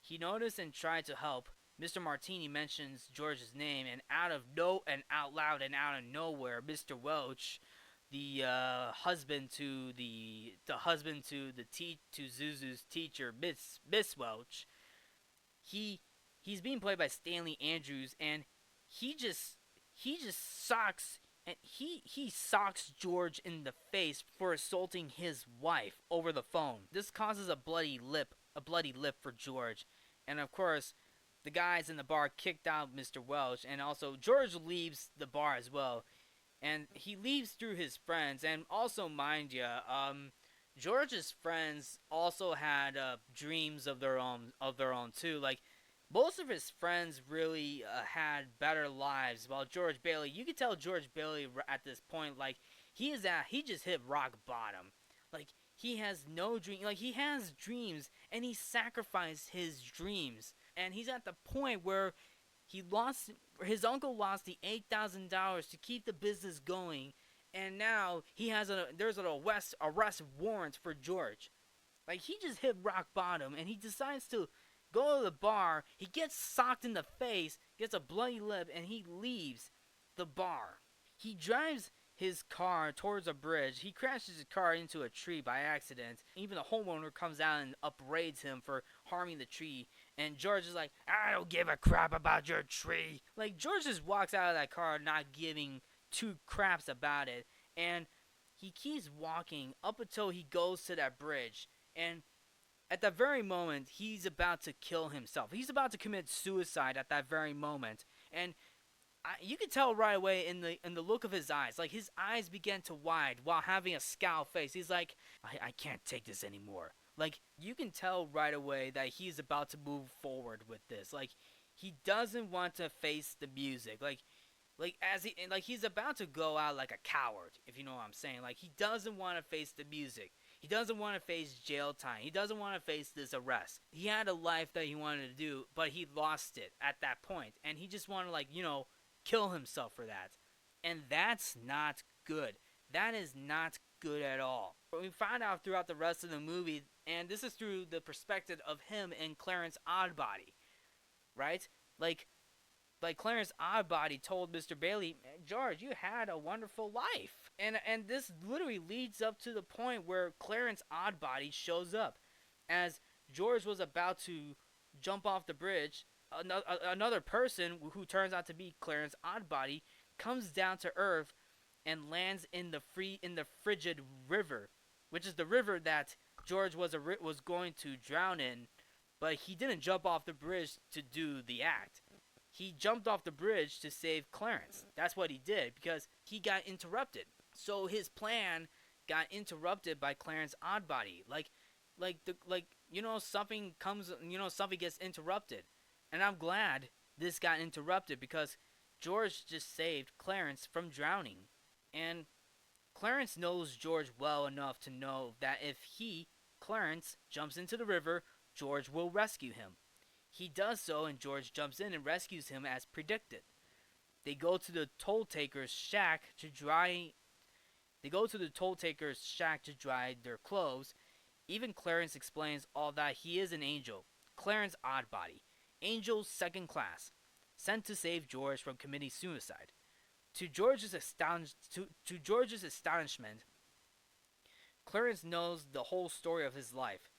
He noticed and tried to help. Mr. Martini mentions George's name, and out loud and out of nowhere, Mr. Welch, the husband to Zuzu's teacher, Miss Welch, he's being played by Stanley Andrews, and he just socks and he socks George in the face for assaulting his wife over the phone. This causes a bloody lip for George, and of course, the guys in the bar kicked out Mr. Welch, and also George leaves the bar as well, and he leaves through his friends. And also, mind you, George's friends also had dreams of their own too. Most of his friends really had better lives, while George Bailey, you could tell George Bailey at this point, he just hit rock bottom. He has no dream. He has dreams, and he sacrificed his dreams. And he's at the point where his uncle lost the $8,000 to keep the business going, and now there's an arrest warrant for George. Like, he just hit rock bottom, and he decides to go to the bar. He gets socked in the face, gets a bloody lip, and he leaves the bar. He drives his car towards a bridge. He crashes his car into a tree by accident. Even the homeowner comes out and upbraids him for harming the tree. And George is like, I don't give a crap about your tree. Like, George just walks out of that car not giving two craps about it. And he keeps walking up until he goes to that bridge. And at that very moment, he's about to kill himself. He's about to commit suicide at that very moment. And you can tell right away in the look of his eyes. Like, his eyes began to wide while having a scowl face. He's like, I can't take this anymore. Like, you can tell right away that he's about to move forward with this. Like, he doesn't want to face the music. He's about to go out like a coward, if you know what I'm saying. Like, he doesn't want to face the music. He doesn't want to face jail time. He doesn't want to face this arrest. He had a life that he wanted to do, but he lost it at that point. And he just wanted to, kill himself for that. And that's not good. That is not good at all. We find out throughout the rest of the movie, and this is through the perspective of him and Clarence Oddbody, right? Like Clarence Oddbody told Mr. Bailey, George, you had a wonderful life. And this literally leads up to the point where Clarence Oddbody shows up. As George was about to jump off the bridge, another person who turns out to be Clarence Oddbody comes down to Earth and lands in the frigid river, which is the river that George was going to drown in, but he didn't jump off the bridge to do the act. He jumped off the bridge to save Clarence. That's what he did, because he got interrupted. So his plan got interrupted by Clarence Oddbody. Something gets interrupted. And I'm glad this got interrupted, because George just saved Clarence from drowning. And Clarence knows George well enough to know that if Clarence, jumps into the river, George will rescue him. He does so, and George jumps in and rescues him as predicted. They go to the toll taker's shack to dry their clothes. Even Clarence explains all that he is an angel, Clarence Oddbody, angel second class, sent to save George from committing suicide. To George's astonishment, Clarence knows the whole story of his life.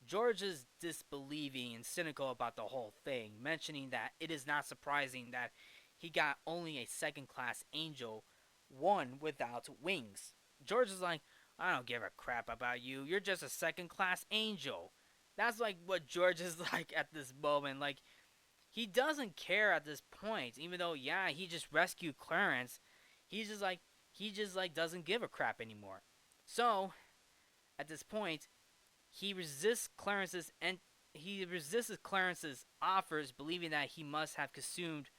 George is disbelieving and cynical about the whole thing, mentioning that it is not surprising that he got only a second-class angel, one without wings. George is like, I don't give a crap about you. You're just a second-class angel. That's like what George is like at this moment. Like, he doesn't care at this point, even though, yeah, he just rescued Clarence. He just doesn't give a crap anymore. So, at this point, he resists Clarence's offers, believing that he must have consumed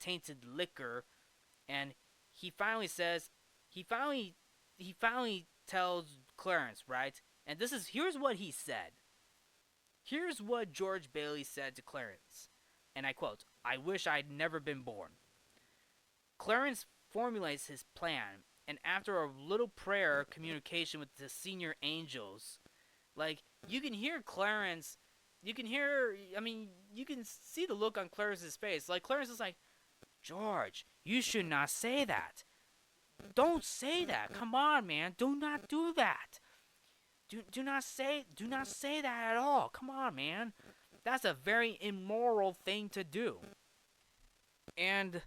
tainted liquor, and he finally tells Clarence, right? And here's what he said. Here's what George Bailey said to Clarence, and I quote, I wish I'd never been born. Clarence formulates his plan, and after a little prayer communication with the senior angels, like, you can hear Clarence, you can see the look on Clarence's face. Like, Clarence is like, George, you should not say that. Don't say that. Come on, man. Do not do that. Do not say that at all. Come on, man. That's a very immoral thing to do. And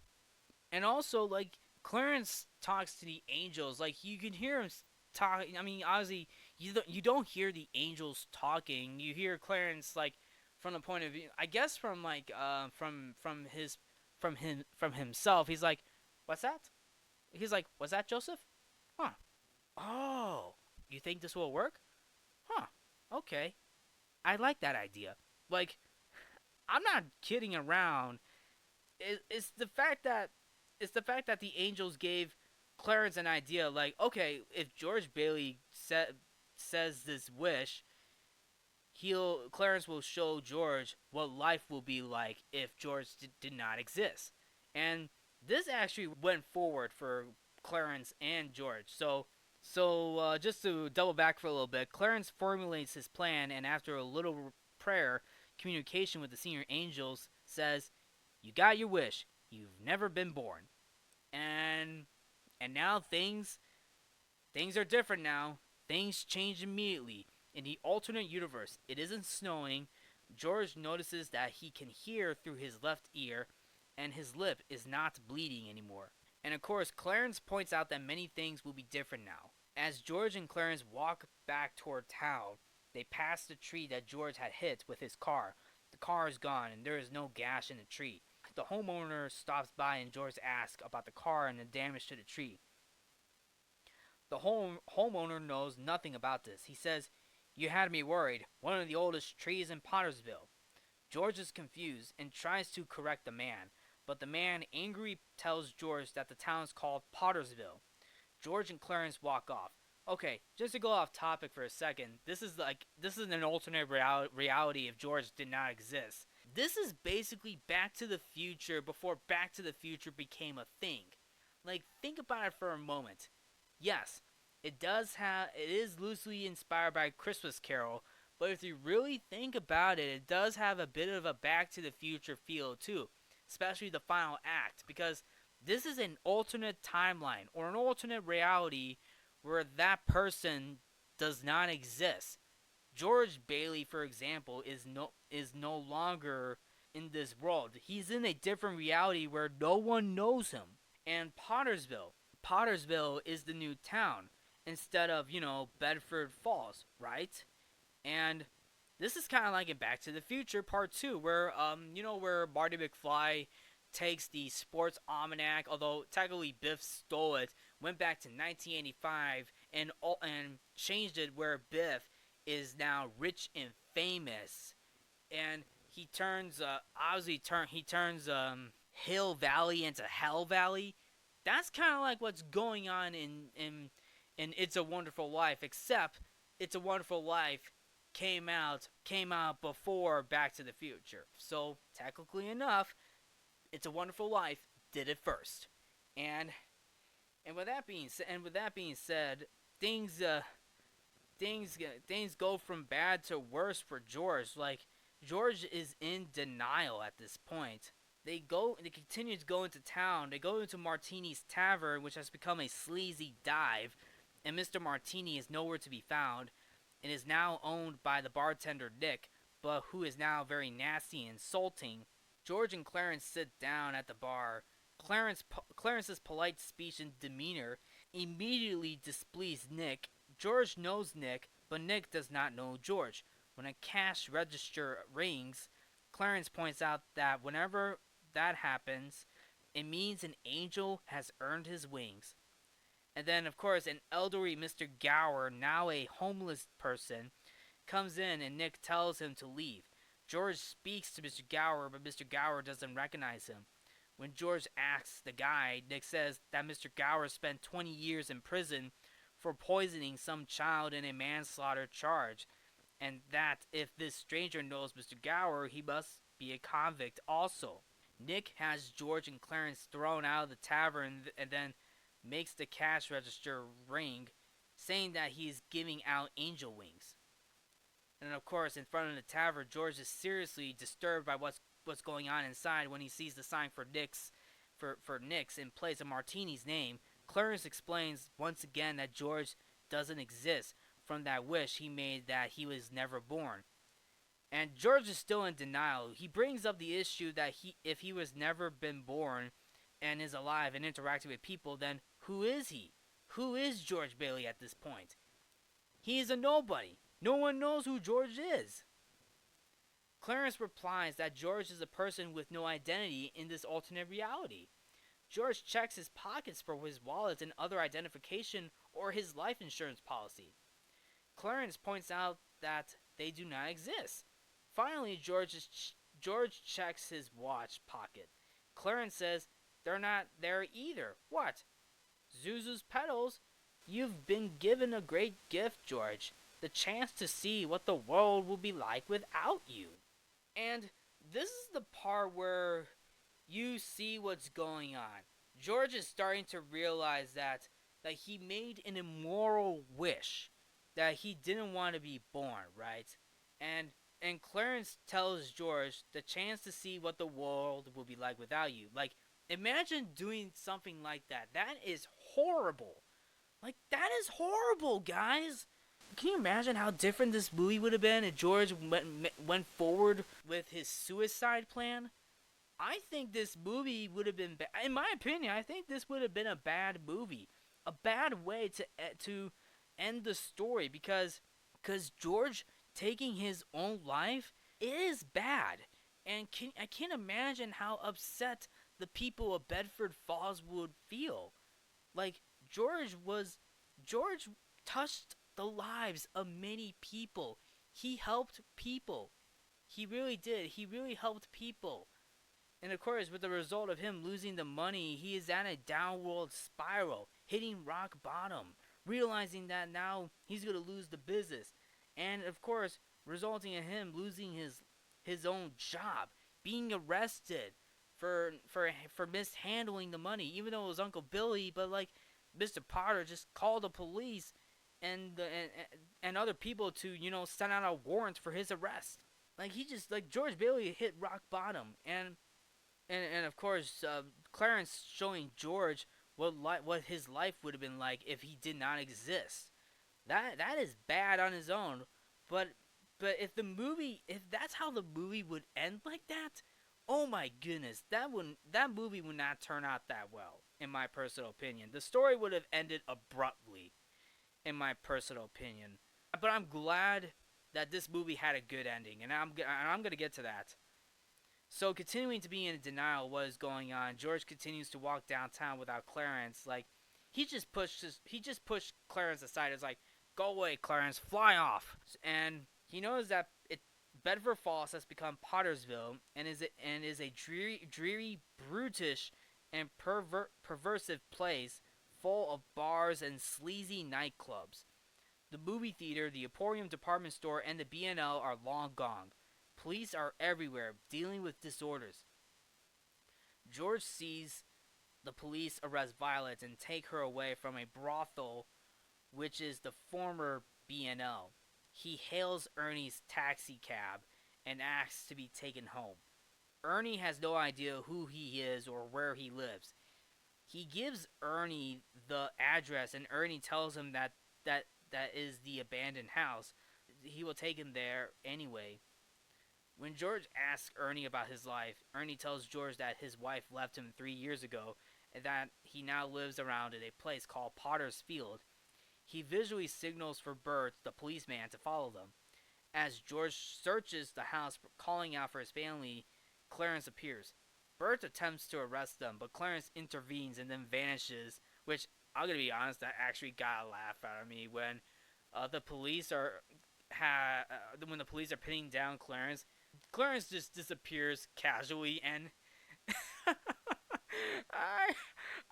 also, like, Clarence talks to the angels. Like, you can hear him talk. I mean, obviously, you don't hear the angels talking. You hear Clarence, like, from the point of view, I guess, from himself. He's like, what's that? He's like, what's that, Joseph? Huh. Oh, you think this will work? Huh. Okay. I like that idea. Like, I'm not kidding around. It's the fact that the angels gave Clarence an idea. Like, okay, if George Bailey says this wish, Clarence will show George what life will be like if George did not exist. And this actually went forward for Clarence and George. So So, just to double back for a little bit, Clarence formulates his plan, and after a little prayer, communication with the senior angels says, "You got your wish. You've never been born." And now things are different now. Things change immediately. In the alternate universe, it isn't snowing. George notices that he can hear through his left ear, and his lip is not bleeding anymore. And of course, Clarence points out that many things will be different now. As George and Clarence walk back toward town, they pass the tree that George had hit with his car. The car is gone, and there is no gash in the tree. The homeowner stops by, and George asks about the car and the damage to the tree. The homeowner knows nothing about this. He says, "You had me worried. One of the oldest trees in Pottersville." George is confused and tries to correct the man, but the man angrily tells George that the town is called Pottersville. George and Clarence walk off. Okay, just to go off topic for a second, this is an alternate reality if George did not exist. This is basically Back to the Future before Back to the Future became a thing. Like, think about it for a moment. Yes, it is loosely inspired by Christmas Carol, but if you really think about it, it does have a bit of a Back to the Future feel too, especially the final act, because this is an alternate timeline or an alternate reality where that person does not exist. George Bailey, for example, is no longer in this world. He's in a different reality where no one knows him. And Pottersville is the new town instead of, Bedford Falls, right? And this is kind of like in Back to the Future Part 2 where where Marty McFly takes the sports almanac, although technically Biff stole it, went back to 1985 and changed it where Biff is now rich and famous, and he turns Hill Valley into Hell Valley. That's kind of like what's going on in It's a Wonderful Life, except It's a Wonderful Life came out before Back to the Future. So technically enough, It's a Wonderful Life did it first. And with that being said, things things go from bad to worse for George. Like, George is in denial at this point. They continue to go into town. They go into Martini's Tavern, which has become a sleazy dive, and Mr. Martini is nowhere to be found and is now owned by the bartender Nick, but who is now very nasty and insulting. George and Clarence sit down at the bar. Clarence's polite speech and demeanor immediately displeased Nick. George knows Nick, but Nick does not know George. When a cash register rings, Clarence points out that whenever that happens, it means an angel has earned his wings. And then, of course, an elderly Mr. Gower, now a homeless person, comes in and Nick tells him to leave. George speaks to Mr. Gower, but Mr. Gower doesn't recognize him. When George asks the guy, Nick says that Mr. Gower spent 20 years in prison for poisoning some child in a manslaughter charge, and that if this stranger knows Mr. Gower, he must be a convict also. Nick has George and Clarence thrown out of the tavern and then makes the cash register ring, saying that he is giving out angel wings. And of course, in front of the tavern, George is seriously disturbed by what's going on inside when he sees the sign for Nick's in place of Martini's name. Clarence explains once again that George doesn't exist from that wish he made that he was never born. And George is still in denial. He brings up the issue that if he was never been born and is alive and interacting with people, then who is he? Who is George Bailey at this point? He is a nobody. No one knows who George is. Clarence replies that George is a person with no identity in this alternate reality. George checks his pockets for his wallet and other identification or his life insurance policy. Clarence points out that they do not exist. Finally, George checks his watch pocket. Clarence says they're not there either. What? Zuzu's petals? You've been given a great gift, George. The chance to see what the world will be like without you. And this is the part where you see what's going on. George is starting to realize that that he made an immoral wish that he didn't want to be born, right? And and Clarence tells George the chance to see what the world will be like without you. Like, imagine doing something like that. That is horrible. Like, that is horrible, guys. Can you imagine how different this movie would have been if George went forward with his suicide plan? I think this movie would have been, in my opinion, I think this would have been a bad movie, a bad way to end the story because George taking his own life is bad, and I can't imagine how upset the people of Bedford Falls would feel. Like George touched the lives of many people. He helped people. He really did. He really helped people. And of course, with the result of him losing the money, he is at a downward spiral, hitting rock bottom, realizing that now he's going to lose the business. And of course, resulting in him losing his own job, being arrested for mishandling the money, even though it was Uncle Billy, but like Mr. Potter just called the police and other people to, send out a warrant for his arrest. Like he just like George Bailey hit rock bottom, and of course, Clarence showing George what his life would have been like if he did not exist. That is bad on his own, but if that's how the movie would end like that, oh my goodness, that movie would not turn out that well, in my personal opinion. The story would have ended abruptly, in my personal opinion. But I'm glad that this movie had a good ending, and I'm gonna get to that. So, continuing to be in denial of what is going on, George continues to walk downtown without Clarence. Like, he just pushed Clarence aside. It's like, go away, Clarence, fly off. And he knows that Bedford Falls has become Pottersville and is a dreary, brutish, and perversive place full of bars and sleazy nightclubs. The movie theater, the Emporium department store, and the B&L are long gone. Police are everywhere, dealing with disorders. George sees the police arrest Violet and take her away from a brothel, which is the former B&L. He hails Ernie's taxi cab and asks to be taken home. Ernie has no idea who he is or where he lives. He gives Ernie the address, and Ernie tells him that is the abandoned house. He will take him there anyway. When George asks Ernie about his life, Ernie tells George that his wife left him 3 years ago and that he now lives around in a place called Potter's Field. He visually signals for Bert, the policeman, to follow them. As George searches the house, calling out for his family, Clarence appears. Bert attempts to arrest them, but Clarence intervenes and then vanishes, which, I'm going to be honest, that actually got a laugh out of me when the police are pinning down Clarence. Clarence just disappears casually, and I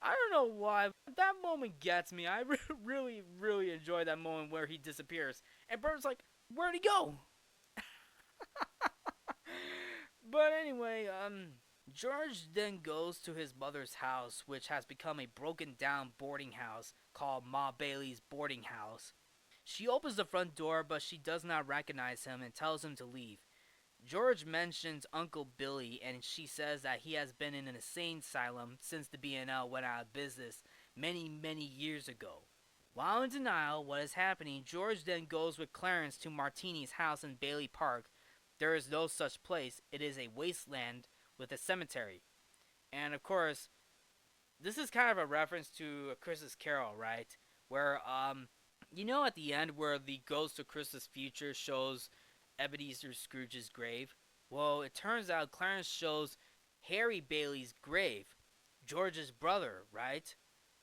I don't know why that moment gets me. I really enjoy that moment where he disappears, and Bert's like, "Where'd he go?" But anyway, George then goes to his mother's house, which has become a broken down boarding house called Ma Bailey's boarding house. She opens the front door, but she does not recognize him and tells him to leave. George mentions Uncle Billy, and she says that he has been in an insane asylum since the B&L went out of business many years ago. While in denial what is happening, George then goes with Clarence to Martini's house in Bailey Park. There is no such place. It is a wasteland with a cemetery. And of course, this is kind of a reference to A Christmas Carol, right? Where, at the end where the ghost of Christmas future shows Ebenezer Scrooge's grave? Well, it turns out Clarence shows Harry Bailey's grave, George's brother, right?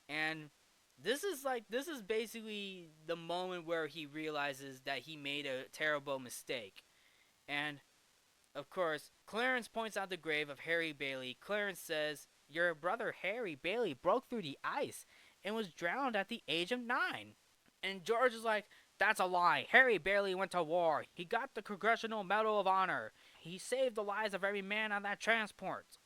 And this is basically the moment where he realizes that he made a terrible mistake. And of course, Clarence points out the grave of Harry Bailey. Clarence says, "Your brother Harry Bailey broke through the ice and was drowned at the age of 9. And George is like, "That's a lie. Harry Bailey went to war. He got the Congressional Medal of Honor. He saved the lives of every man on that transport."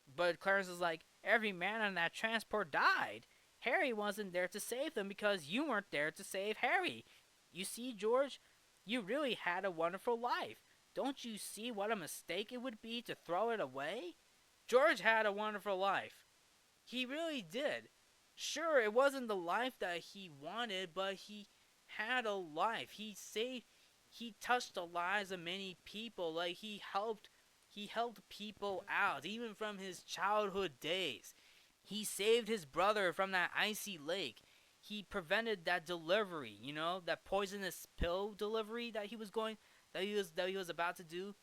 But Clarence is like, "Every man on that transport died. Harry wasn't there to save them because you weren't there to save Harry. You see, George, you really had a wonderful life. Don't you see what a mistake it would be to throw it away? George had a wonderful life. He really did. Sure, it wasn't the life that he wanted, but he had a life. He touched the lives of many people. Like he helped people out even from his childhood days. He saved his brother from that icy lake. He prevented that delivery, that poisonous pill delivery that he was about to do.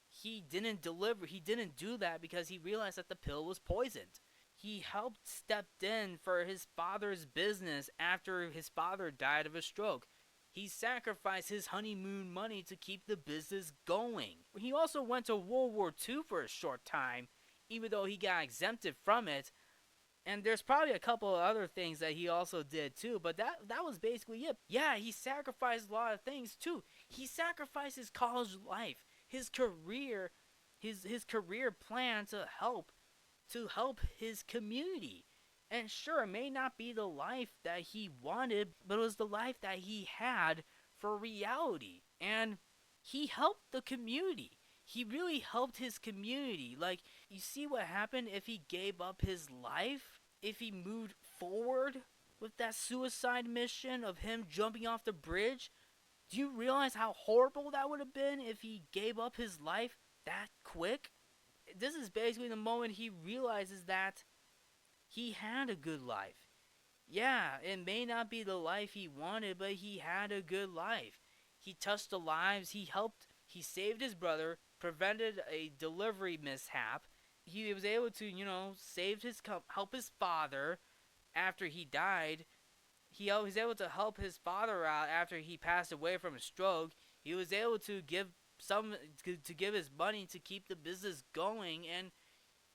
He didn't do that because he realized that the pill was poisoned. He helped stepped in for his father's business after his father died of a stroke. He sacrificed his honeymoon money to keep the business going. He also went to World War II for a short time, even though he got exempted from it. And there's probably a couple of other things that he also did too, but that was basically it. Yeah, he sacrificed a lot of things too. He sacrificed his college life, his career, his career plan to help his community. And sure, it may not be the life that he wanted, but it was the life that he had for reality. And he helped the community. He really helped his community. Like, you see what happened if he gave up his life? If he moved forward with that suicide mission of him jumping off the bridge? Do you realize how horrible that would have been if he gave up his life that quick? This is basically the moment he realizes that he had a good life. Yeah, it may not be the life he wanted, but he had a good life. He touched the lives, he saved his brother, prevented a delivery mishap. He was able to, help his father after he died. He was able to help his father out after he passed away from a stroke. He was able to give his money to keep the business going, and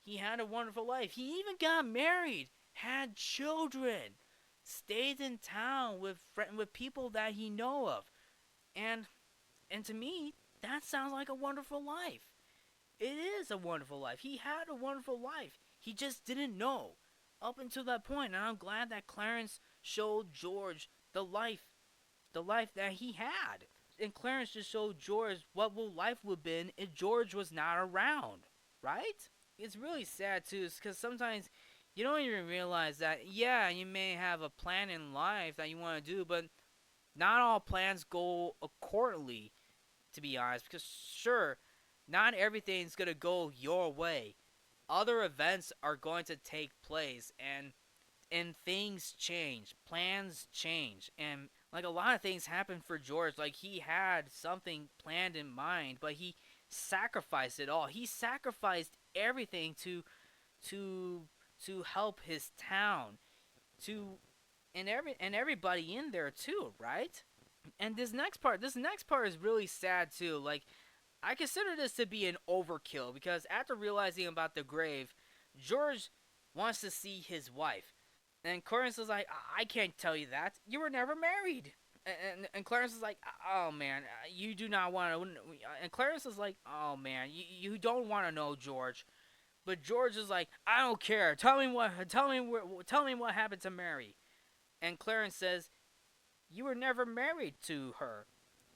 he had a wonderful life. He even got married, had children, stayed in town with people that he know of. And to me, that sounds like a wonderful life. It is a wonderful life. He had a wonderful life. He just didn't know up until that point. And I'm glad that Clarence showed George the life that he had. And Clarence just showed George what life would have been if George was not around, right? It's really sad too, because sometimes you don't even realize that, yeah, you may have a plan in life that you want to do, but not all plans go accordingly, to be honest. Because sure, not everything's going to go your way. Other events are going to take place, and things change, plans change, and like a lot of things happen for George. Like, he had something planned in mind, but he sacrificed it all. He sacrificed everything to help his town, to and everybody in there too, right? And this next part is really sad too. Like, I consider this to be an overkill because after realizing about the grave, George wants to see his wife. And Clarence is like, I can't tell you that. You were never married. And Clarence is like, oh man, you do not want to. And Clarence is like, oh man, you don't want to know, George. But George is like, I don't care. Tell me what happened to Mary. And Clarence says, you were never married to her.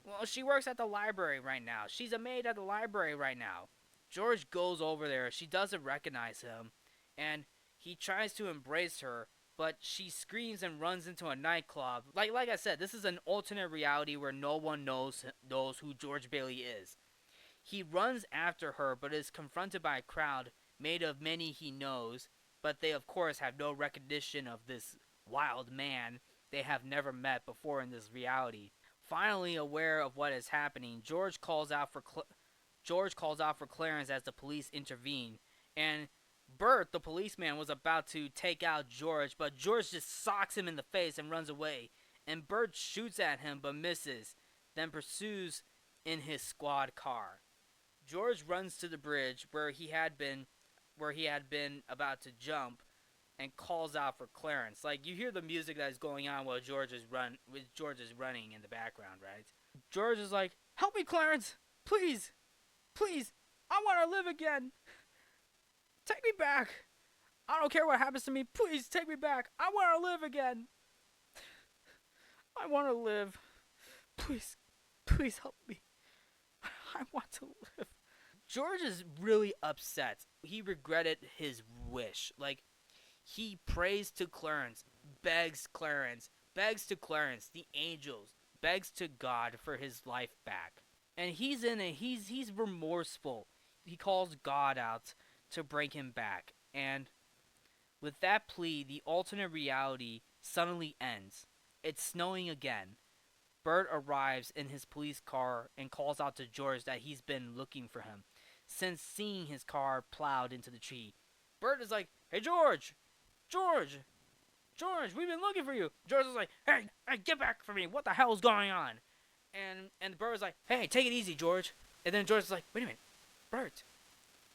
Well, she works at the library right now. She's a maid at the library right now. George goes over there. She doesn't recognize him. And he tries to embrace her, but she screams and runs into a nightclub. Like I said, this is an alternate reality where no one knows who George Bailey is. He runs after her, but is confronted by a crowd made of many he knows, but they of course have no recognition of this wild man they have never met before in this reality. Finally aware of what is happening, George calls out for Clarence as the police intervene, and Bert, the policeman, was about to take out George, but George just socks him in the face and runs away, and Bert shoots at him but misses, then pursues in his squad car. George runs to the bridge where he had been about to jump, and calls out for Clarence. Like, you hear the music that is going on while George is running in the background, right? George is like, help me, Clarence! Please! I want to live again! Take me back! I don't care what happens to me. Please take me back. I want to live again. I want to live. Please, please help me. I want to live. George is really upset. He regretted his wish. Like, he prays to begs to Clarence, the angels, begs to God for his life back. And he's remorseful. He calls God out to bring him back. And with that plea, the alternate reality suddenly ends. It's snowing again. Bert arrives in his police car and calls out to George that he's been looking for him since seeing his car plowed into the tree. Bert is like, "Hey George, George, George, we've been looking for you." George is like, "Hey, get back from me! What the hell is going on?" And Bert is like, "Hey, take it easy, George." And then George is like, "Wait a minute, Bert,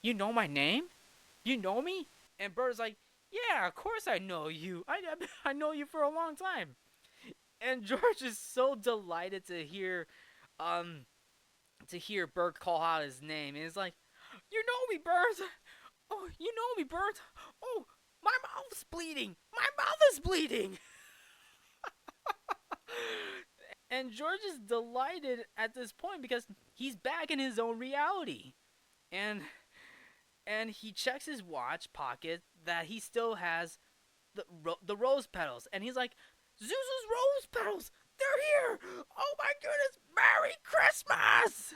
you know my name? You know me?" And Bert is like, "Yeah, of course I know you. I know you for a long time." And George is so delighted um, to hear Bert call out his name, and he's like, "You know me, Bert. Oh, you know me, Bert. Oh, my mouth's bleeding. My mouth is bleeding." And George is delighted at this point because he's back in his own reality, and he checks his watch pocket that he still has the rose petals, and he's like, "Zuzu's rose petals, they're here! Oh my goodness, Merry Christmas!"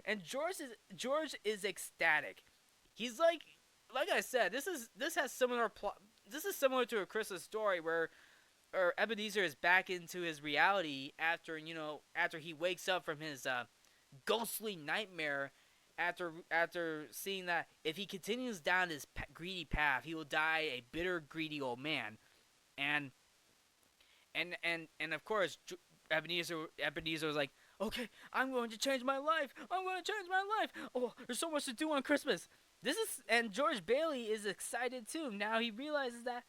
And George is ecstatic. He's like I said, this has similar plot. This is similar to a Christmas Story where or Ebenezer is back into his reality after he wakes up from his ghostly nightmare after seeing that if he continues down this greedy path, he will die a bitter, greedy old man. And and of course, Ebenezer was like, "Okay, I'm going to change my life. I'm going to change my life. Oh, there's so much to do on Christmas." And George Bailey is excited too. Now he realizes that,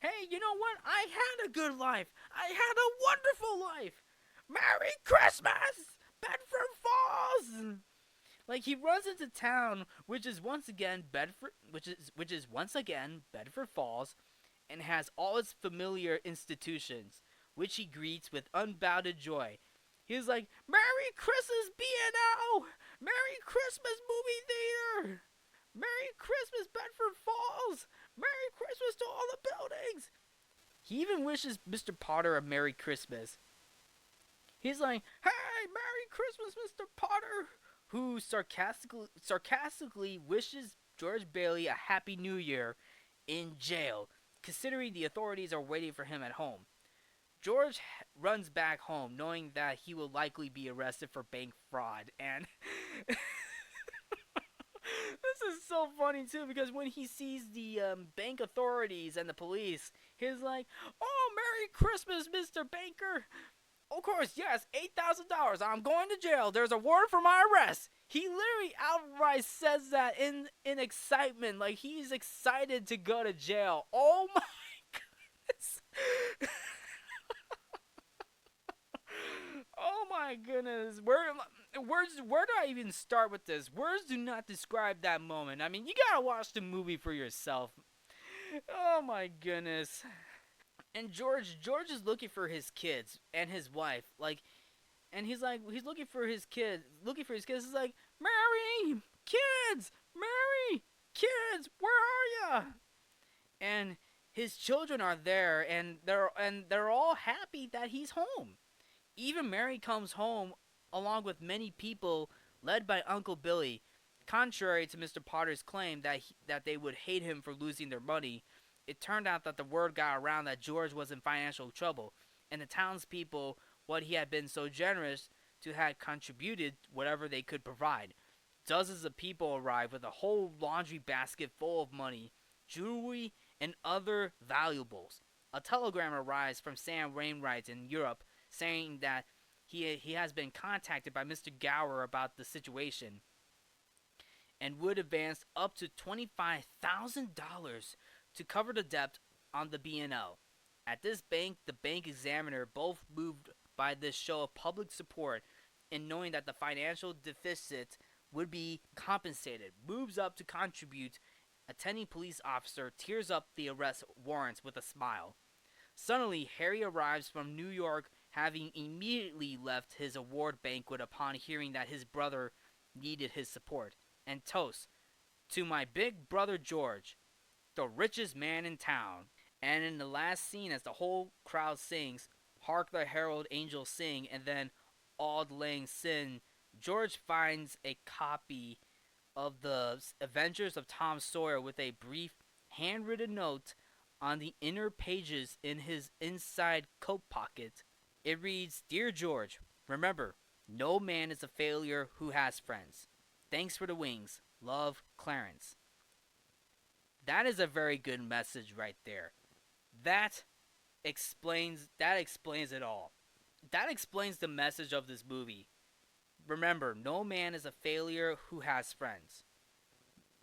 hey, you know what? I had a good life. I had a wonderful life. Merry Christmas, Bedford Falls. Like, he runs into town, which is once again Bedford Falls, and has all its familiar institutions, which he greets with unbounded joy. He's like, "Merry Christmas, B&O! Merry Christmas, movie theater! Merry Christmas, Bedford Falls! Merry Christmas to all the buildings!" He even wishes Mr. Potter a Merry Christmas. He's like, "Hey, Merry Christmas, Mr. Potter!" Who sarcastically wishes George Bailey a Happy New Year in jail, considering the authorities are waiting for him at home. George runs back home, knowing that he will likely be arrested for bank fraud. And this is so funny too, because when he sees the bank authorities and the police, he's like, "Oh, Merry Christmas, Mr. Banker! Of course, yes, $8,000. I'm going to jail. There's a warrant for my arrest." He literally outright says that in excitement, like he's excited to go to jail. Oh my goodness! Oh my goodness! Where do I even start with this? Words do not describe that moment. I mean, you gotta watch the movie for yourself. Oh my goodness! And George is looking for his kids and his wife, like, and he's looking for his kids. He's like, "Mary, kids, Mary, kids, where are ya?" And his children are there, and they're all happy that he's home. Even Mary comes home along with many people led by Uncle Billy. Contrary to Mr. Potter's claim that they would hate him for losing their money, it turned out that the word got around that George was in financial trouble, and the townspeople, what he had been so generous to, had contributed whatever they could provide. Dozens of people arrived with a whole laundry basket full of money, jewelry, and other valuables. A telegram arrives from Sam Wainwright in Europe saying that he has been contacted by Mr. Gower about the situation and would advance up to $25,000 to cover the debt on the B&O. At this bank, the bank examiner, both moved by this show of public support and knowing that the financial deficit would be compensated, moves up to contribute attending police officer tears up the arrest warrants with a smile. Suddenly, Harry arrives from New York, having immediately left his award banquet upon hearing that his brother needed his support, and toasts, "To my big brother George, the richest man in town." And in the last scene, as the whole crowd sings, "Hark the Herald Angels Sing," and then "Auld Lang Syne," George finds a copy of the Adventures of Tom Sawyer with a brief handwritten note on the inner pages in his inside coat pocket. It reads, "Dear George, remember, no man is a failure who has friends. Thanks for the wings. Love, Clarence." That is a very good message right there. That explains it all. That explains the message of this movie. Remember, no man is a failure who has friends.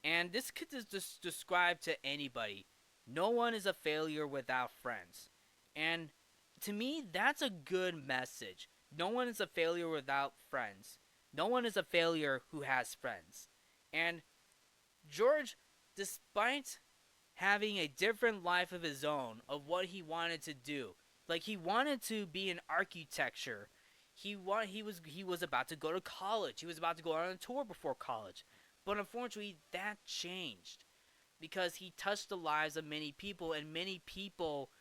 And this could just describe to anybody. No one is a failure without friends. And to me, that's a good message. No one is a failure without friends. No one is a failure who has friends. And George, despite having a different life of his own of what he wanted to do, like he wanted to be in architecture. He was about to go to college. He was about to go on a tour before college. But unfortunately, that changed because he touched the lives of many people, and many people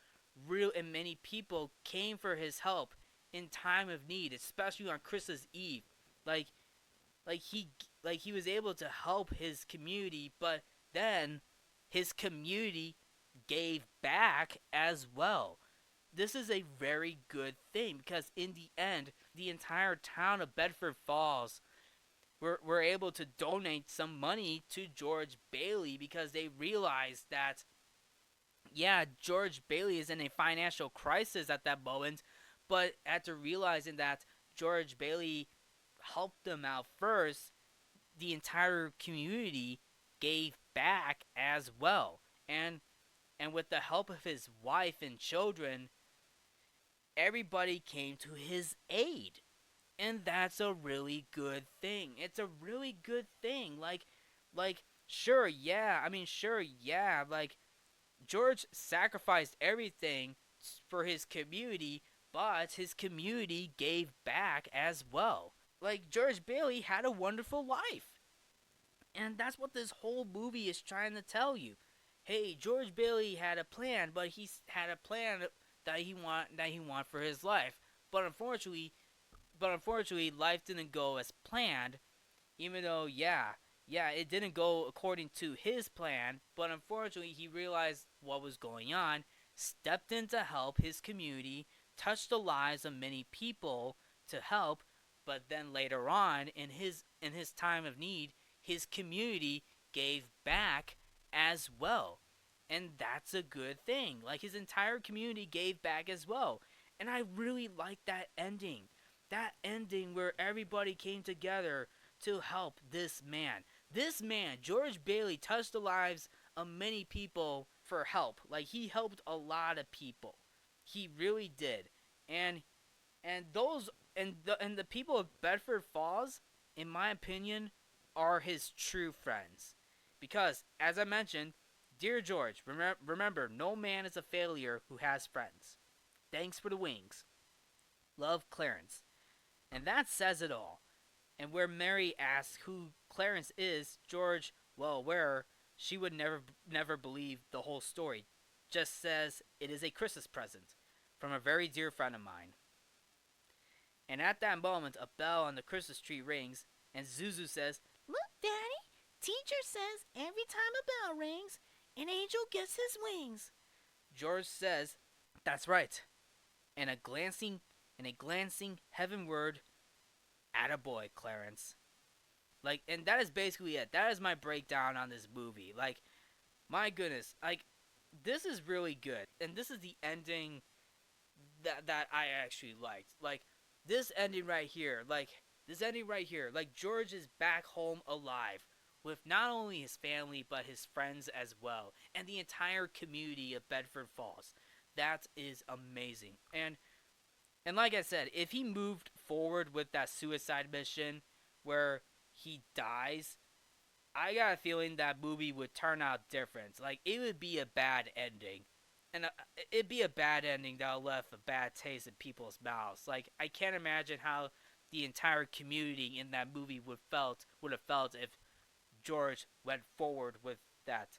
came for his help in time of need, especially on Christmas Eve. Like like he like he was able to help his community, but then his community gave back as well. This is a very good thing because in the end, the entire town of Bedford Falls were able to donate some money to George Bailey because they realized that, yeah, George Bailey is in a financial crisis at that moment, but after realizing that George Bailey helped them out first, the entire community gave back as well. And with the help of his wife and children, everybody came to his aid. And that's a really good thing. It's a really good thing. Like sure, yeah. Sure, yeah. Like George sacrificed everything for his community, but his community gave back as well. Like George Bailey had a wonderful life. And that's what this whole movie is trying to tell you. Hey, George Bailey had a plan, but he had a plan that he want for his life. But unfortunately, life didn't go as planned. Even though, yeah, it didn't go according to his plan. But unfortunately, he realized what was going on, stepped in to help his community, touched the lives of many people to help. But then later on, in his time of need, his community gave back as well. And that's a good thing. Like his entire community gave back as well. And I really like that ending. That ending where everybody came together to help this man. This man, George Bailey, touched the lives of many people for help. Like he helped a lot of people. He really did. And those and the people of Bedford Falls, in my opinion, are his true friends. Because, as I mentioned, dear George, remember, no man is a failure who has friends. Thanks for the wings. Love, Clarence. And that says it all. And where Mary asks who Clarence is, George, well aware she would never believe the whole story, just says it is a Christmas present from a very dear friend of mine. And at that moment, a bell on the Christmas tree rings, and Zuzu says, "Look, Daddy, teacher says every time a bell rings, an angel gets his wings." George says, "That's right." And a glancing heavenward, "Attaboy, Clarence." Like, and that is basically it. That is my breakdown on this movie. Like, my goodness, like, this is really good. And this is the ending that I actually liked. Like, this ending right here, like George is back home alive with not only his family but his friends as well, and the entire community of Bedford Falls. That is amazing. And like I said, if he moved forward with that suicide mission where he dies, I got a feeling that movie would turn out different. Like it would be a bad ending, and it'd be a bad ending that left a bad taste in people's mouths. Like I can't imagine how the entire community in that movie would have felt if George went forward with that.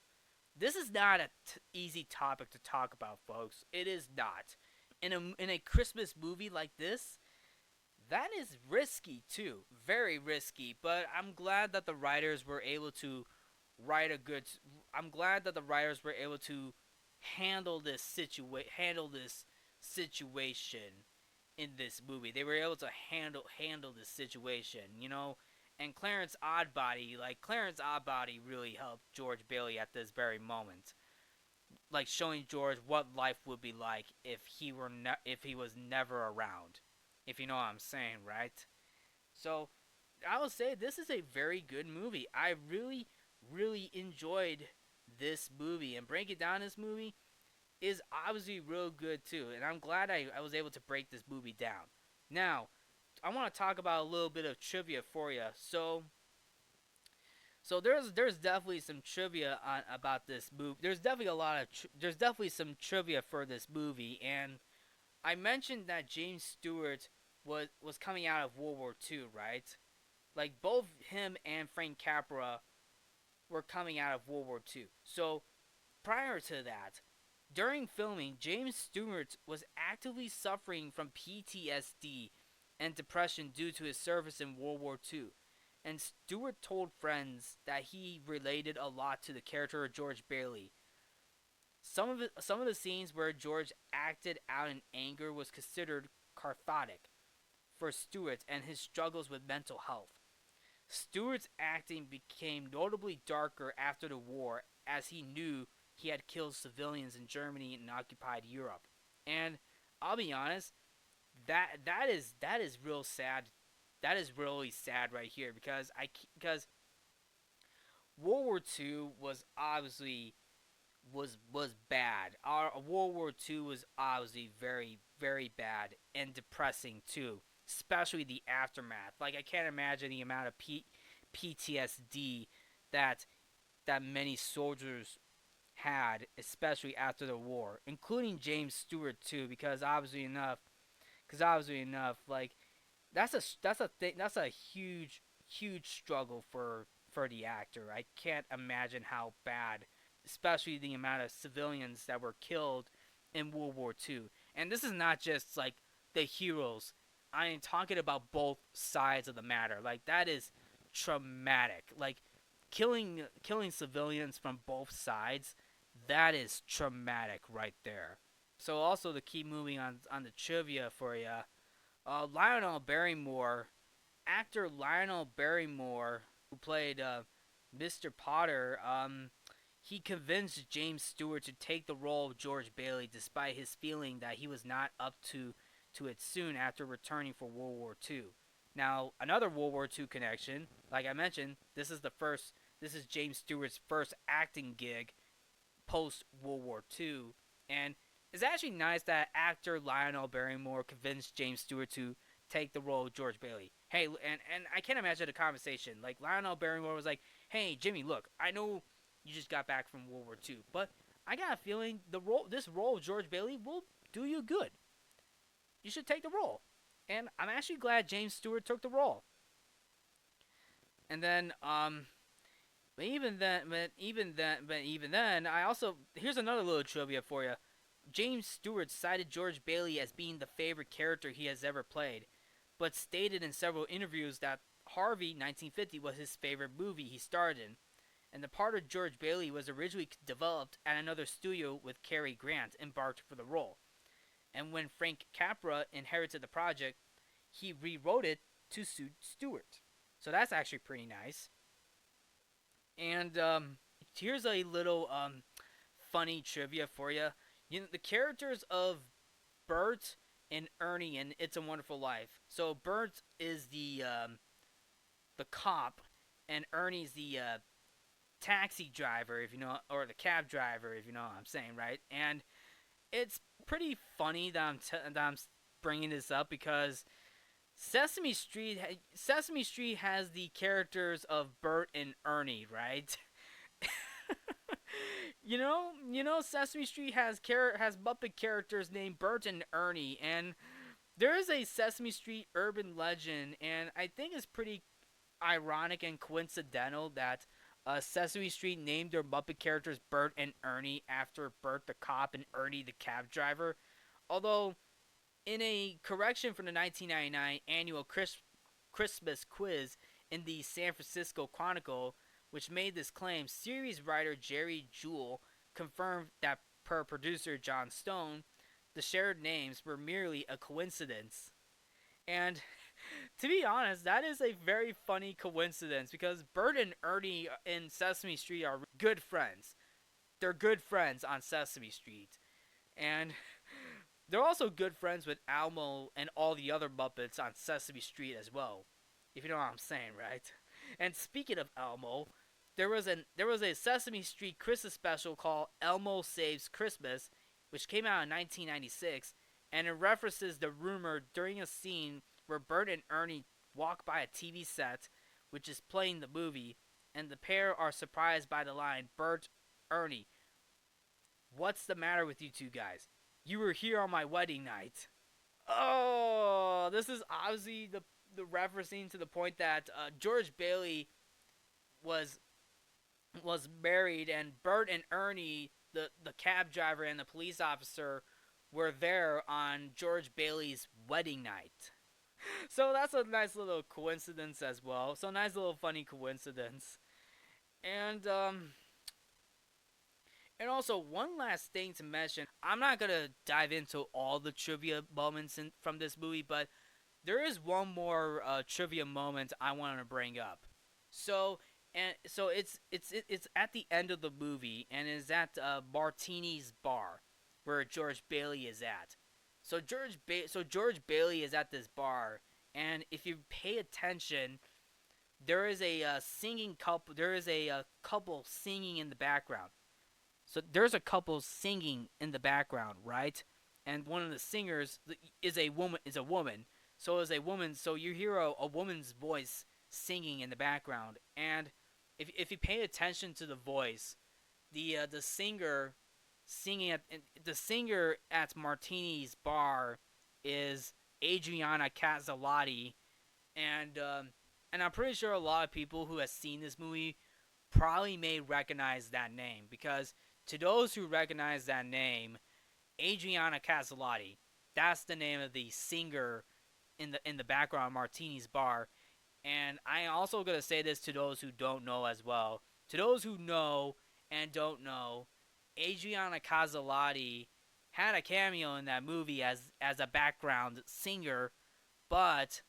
This is not a easy topic to talk about, folks. It is not. In a Christmas movie like this, that is risky too, very risky. But I'm glad that the writers were able to write a good. I'm glad that the writers were able to handle this situation in this movie. They were able to handle this situation, And Clarence Oddbody really helped George Bailey at this very moment, like showing George what life would be like if he was never around, if you know what I'm saying, right? So I will say this is a very good movie. I really, really enjoyed this movie, and breaking down this movie is obviously real good too. And I'm glad I was able to break this movie down. Now, I want to talk about a little bit of trivia for you. So there's definitely some trivia about this movie. There's definitely some trivia for this movie, and I mentioned that James Stewart was coming out of World War II, right? Like both him and Frank Capra were coming out of World War II. So prior to that, during filming, James Stewart was actively suffering from PTSD and depression due to his service in World War II. And Stewart told friends that he related a lot to the character of George Bailey. Some of the scenes where George acted out in anger was considered cathartic for Stewart and his struggles with mental health. Stewart's acting became notably darker after the war as he knew he had killed civilians in Germany and occupied Europe. And I'll be honest, that is real sad. That is really sad right here because World War II was obviously was bad. Our World War II was obviously very very bad and depressing too, especially the aftermath. Like I can't imagine the amount of PTSD that many soldiers had, especially after the war, including James Stewart too, because obviously enough, like that's a huge struggle for the actor. I can't imagine how bad, especially the amount of civilians that were killed in World War II. And this is not just like the heroes. I am talking about both sides of the matter. Like that is traumatic. Like killing civilians from both sides, that is traumatic right there. So also to keep moving on the trivia for you, Lionel Barrymore, actor Lionel Barrymore, who played Mr. Potter, he convinced James Stewart to take the role of George Bailey despite his feeling that he was not up to it soon after returning for World War II. Now, another World War II connection, like I mentioned, this is James Stewart's first acting gig post World War II, and it's actually nice that actor Lionel Barrymore convinced James Stewart to take the role of George Bailey. Hey, and I can't imagine the conversation. Like Lionel Barrymore was like, "Hey, Jimmy, look, I know you just got back from World War II, but I got a feeling this role of George Bailey will do you good. You should take the role." And I'm actually glad James Stewart took the role. And then, but even then, I also here's another little trivia for you. James Stewart cited George Bailey as being the favorite character he has ever played, but stated in several interviews that Harvey 1950 was his favorite movie he starred in, and the part of George Bailey was originally developed at another studio with Cary Grant embarked for the role. And when Frank Capra inherited the project, he rewrote it to suit Stewart. So that's actually pretty nice. And here's a little funny trivia for you. You know the characters of Bert and Ernie in It's a Wonderful Life. So Bert is the cop, and Ernie's the taxi driver, if you know, or the cab driver, if you know what I'm saying, right? And it's pretty funny that I'm bringing this up because Sesame Street has the characters of Bert and Ernie, right? Sesame Street has Muppet characters named Bert and Ernie, and there is a Sesame Street urban legend, and I think it's pretty ironic and coincidental that Sesame Street named their Muppet characters Bert and Ernie after Bert the cop and Ernie the cab driver. Although, in a correction from the 1999 annual Christmas quiz in the San Francisco Chronicle, which made this claim, series writer Jerry Jewell confirmed that, per producer John Stone, the shared names were merely a coincidence. And to be honest, that is a very funny coincidence because Bert and Ernie in Sesame Street are good friends. They're good friends on Sesame Street. And they're also good friends with Elmo and all the other Muppets on Sesame Street as well. If you know what I'm saying, right? And speaking of Elmo, there was a Sesame Street Christmas special called Elmo Saves Christmas, which came out in 1996, and it references the rumor during a scene where Bert and Ernie walk by a TV set, which is playing the movie, and the pair are surprised by the line, "Bert, Ernie, what's the matter with you two guys? You were here on my wedding night." Oh, this is obviously the referencing to the point that George Bailey was was married, and Bert and Ernie, the cab driver and the police officer, were there on George Bailey's wedding night. So that's a nice little coincidence as well. So nice little funny coincidence. And and also one last thing to mention. I'm not gonna dive into all the trivia moments from this movie, but there is one more trivia moment I want to bring up. So it's at the end of the movie and is at Martini's bar where George Bailey is at. So George Bailey is at this bar, and if you pay attention, there is a singing couple. There is a couple singing in the background. So there's a couple singing in the background, right? And one of the singers is a woman. Is a woman. So as a woman, so you hear a woman's voice singing in the background, and if you pay attention to the voice, the singer singing at the singer at Martini's bar is Adriana Cazzalotti, and I'm pretty sure a lot of people who have seen this movie probably may recognize that name because to those who recognize that name, Adriana Cazzalotti, that's the name of the singer in the background of Martini's bar. And I also gonna say this to those who don't know as well. To those who know and don't know, Adriana Cazzalotti had a cameo in that movie as a background singer, but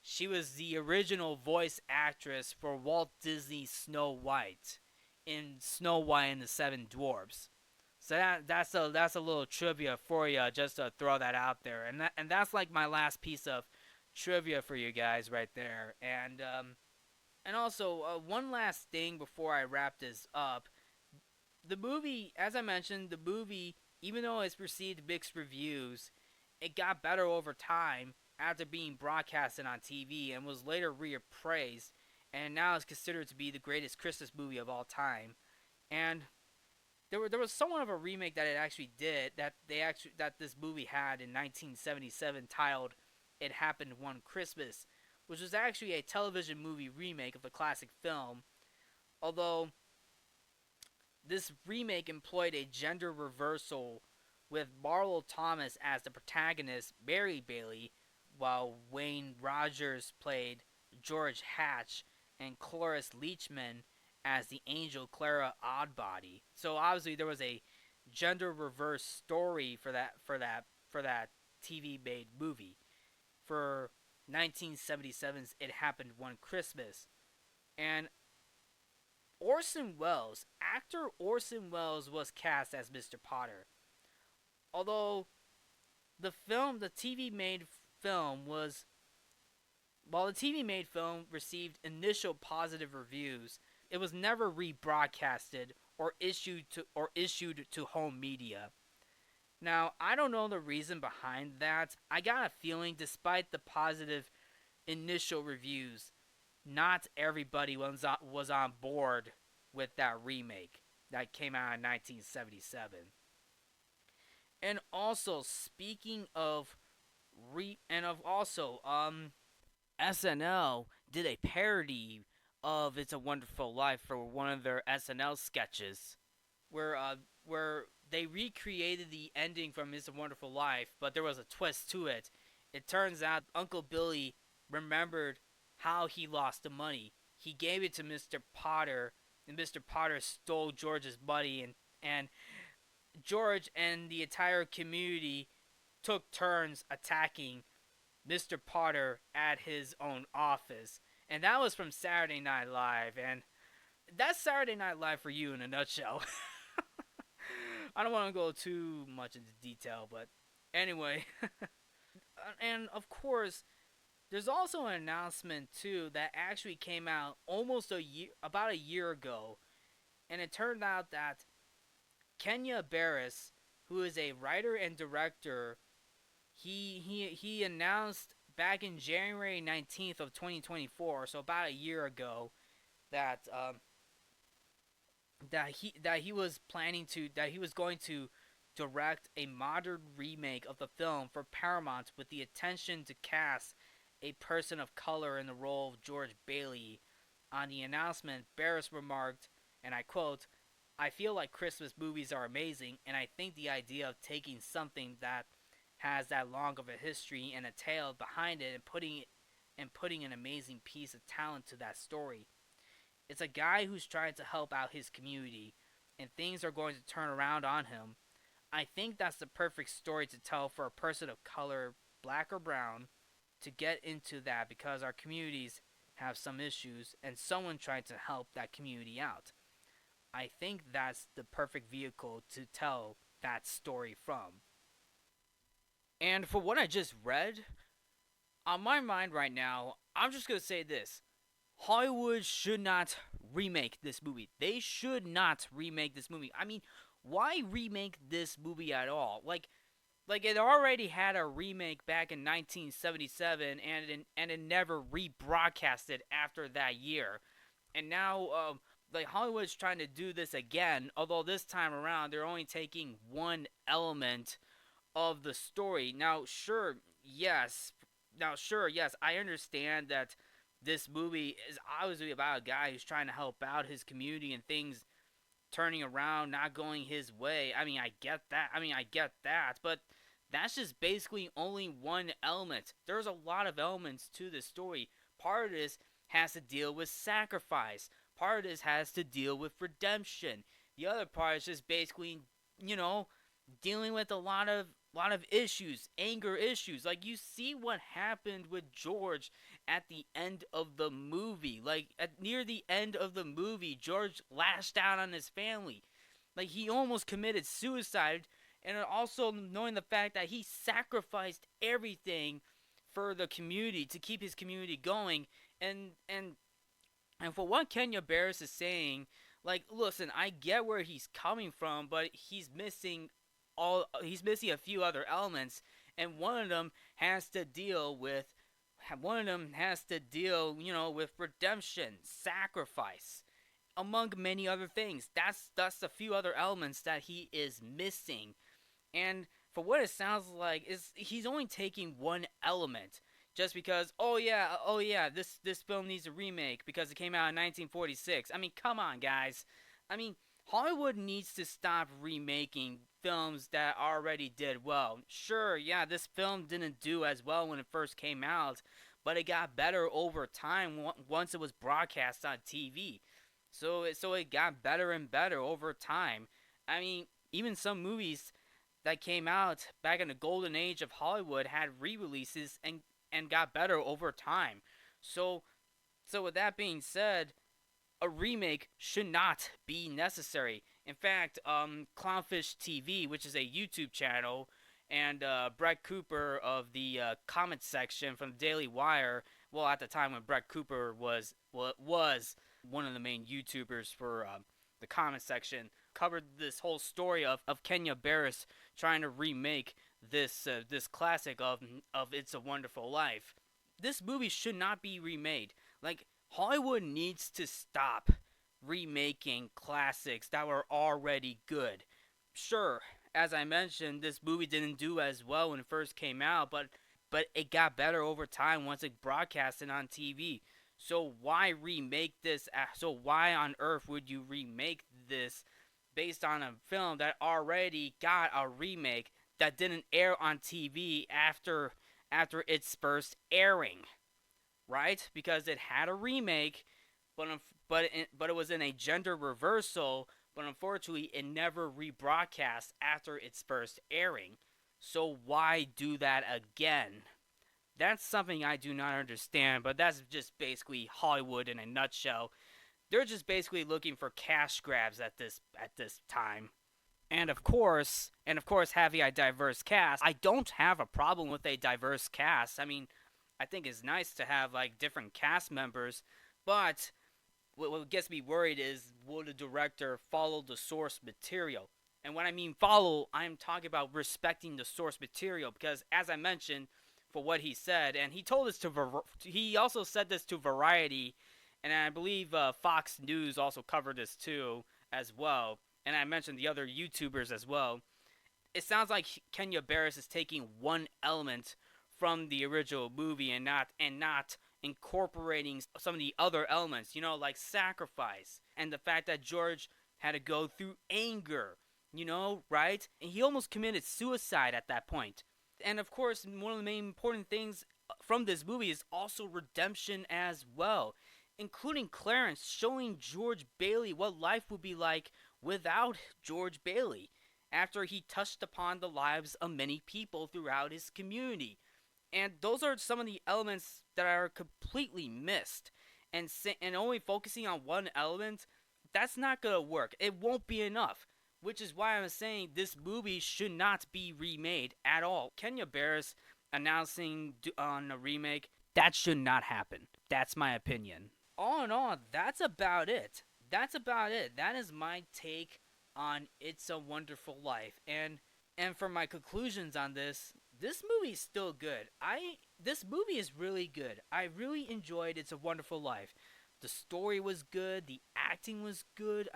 she was the original voice actress for Walt Disney's Snow White in Snow White and the Seven Dwarfs. So that's a little trivia for you, just to throw that out there, and that's like my last piece of trivia for you guys right there, and also one last thing before I wrap this up. The movie, as I mentioned, the movie, even though it's received mixed reviews, it got better over time after being broadcasted on TV and was later reappraised, and now is considered to be the greatest Christmas movie of all time. And there was somewhat of a remake that it actually did that this movie had in 1977 titled "It Happened One Christmas," which was actually a television movie remake of the classic film. Although this remake employed a gender reversal with Marlo Thomas as the protagonist, Mary Bailey, while Wayne Rogers played George Hatch and Cloris Leachman as the angel Clara Oddbody. So obviously there was a gender reverse story for that TV made movie. For 1977's It Happened One Christmas. And actor Orson Welles was cast as Mr. Potter. Although the TV made film was while the TV made film received initial positive reviews, it was never rebroadcasted or issued to home media. Now, I don't know the reason behind that. I got a feeling, despite the positive initial reviews, not everybody was on board with that remake that came out in 1977. And also, speaking of and of also SNL did a parody of It's a Wonderful Life for one of their SNL sketches, where uh where they recreated the ending from It's a Wonderful Life, but there was a twist to it. It turns out Uncle Billy remembered how he lost the money. He gave it to Mr. Potter, and Mr. Potter stole George's money, and George and the entire community took turns attacking Mr. Potter at his own office. And that was from Saturday Night Live. And that's Saturday Night Live for you in a nutshell. I don't want to go too much into detail, but anyway. And of course, there's also an announcement too that actually came out about a year ago. And it turned out that Kenya Barris, who is a writer and director, he announced back in January 19th of 2024, so about a year ago, that he was going to direct a modern remake of the film for Paramount with the intention to cast a person of color in the role of George Bailey. On the announcement, Barris remarked, and I quote, "I feel like Christmas movies are amazing, and I think the idea of taking something that has that long of a history and a tale behind it and putting an amazing piece of talent to that story. It's a guy who's trying to help out his community, and things are going to turn around on him. I think that's the perfect story to tell for a person of color, black or brown, to get into that because our communities have some issues and someone trying to help that community out. I think that's the perfect vehicle to tell that story from." And for what I just read, on my mind right now, I'm just going to say this. Hollywood should not remake this movie. They should not remake this movie. I mean, why remake this movie at all? Like it already had a remake back in 1977, and it never rebroadcasted after that year. And now, like Hollywood's trying to do this again. Although this time around, they're only taking one element of the story. Now, sure, yes, I understand that this movie is obviously about a guy who's trying to help out his community and things turning around, not going his way. I mean, I get that, but that's just basically only one element. There's a lot of elements to this story. Part of this has to deal with sacrifice. Part of this has to deal with redemption. The other part is just basically, you know, dealing with a lot of issues, anger issues. Like you see what happened with George at the end of the movie. Near the end of the movie, George lashed out on his family. Like he almost committed suicide, and also knowing the fact that he sacrificed everything for the community to keep his community going. And and and for what Kenya Barris is saying, like, listen, I get where he's coming from, but he's missing a few other elements, and one of them has to deal, with redemption, sacrifice, among many other things. That's a few other elements that he is missing. And for what it sounds like, is he's only taking one element just because. Oh yeah, this film needs a remake because it came out in 1946. I mean, come on, guys. I mean, Hollywood needs to stop remaking films that already did well. Sure, yeah, this film didn't do as well when it first came out, but it got better over time once it was broadcast on TV. So it got better and better over time. I mean, even some movies that came out back in the golden age of Hollywood had re-releases and got better over time. So so with that being said, a remake should not be necessary. In fact, Clownfish TV, which is a YouTube channel, and Brett Cooper of the comment section from the Daily Wire, well, at the time when Brett Cooper was one of the main YouTubers for the comment section, covered this whole story of Kenya Barris trying to remake this classic of It's a Wonderful Life. this movie should not be remade. Like, Hollywood needs to stop remaking classics that were already good. Sure, as I mentioned, this movie didn't do as well when it first came out, but it got better over time once it broadcasted on TV. So why remake this? So why on earth would you remake this based on a film that already got a remake that didn't air on TV after its first airing, right? Because it had a remake, but it was in a gender reversal. But unfortunately, it never rebroadcast after its first airing. So why do that again? That's something I do not understand. But that's just basically Hollywood in a nutshell. They're just basically looking for cash grabs at this time. And of course, having a diverse cast, I don't have a problem with a diverse cast. I mean, I think it's nice to have like different cast members, but what gets me worried is will the director follow the source material? And when I mean follow, I'm talking about respecting the source material because, as I mentioned, for what he said, and he also said this to Variety, and I believe Fox News also covered this too as well. And I mentioned the other YouTubers as well. It sounds like Kenya Barris is taking one element from the original movie and not incorporating some of the other elements, like sacrifice and the fact that George had to go through anger, right? And he almost committed suicide at that point. And of course, one of the main important things from this movie is also redemption as well, including Clarence showing George Bailey what life would be like without George Bailey after he touched upon the lives of many people throughout his community. And those are some of the elements that are completely missed. And only focusing on one element, that's not going to work. It won't be enough. Which is why I'm saying this movie should not be remade at all. Kenya Barris announcing on a remake, that should not happen. That's my opinion. All in all, that's about it. That's about it. That is my take on It's a Wonderful Life. And for my conclusions on this movie is still good. This movie is really good. I really enjoyed It's a Wonderful Life. The story was good, the acting was good.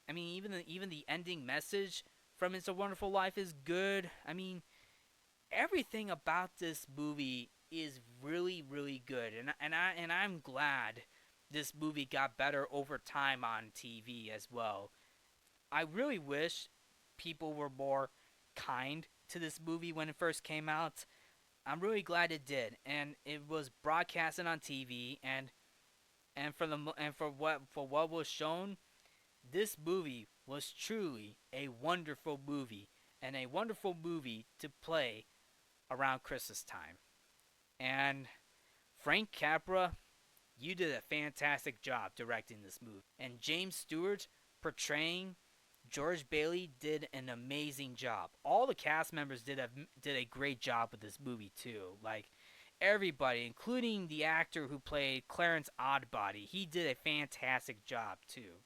Even the ending message from It's a Wonderful Life is good. Everything about this movie is really really good, and I'm glad this movie got better over time on TV as well. I really wish people were more kind to this movie when it first came out. I'm really glad it did, and it was broadcasted on TV, and for what was shown, this movie was truly a wonderful movie, and a wonderful movie to play around Christmas time. And Frank Capra, you did a fantastic job directing this movie. And James Stewart portraying George Bailey did an amazing job. All the cast members did a great job with this movie too. Like everybody, including the actor who played Clarence Oddbody, he did a fantastic job too.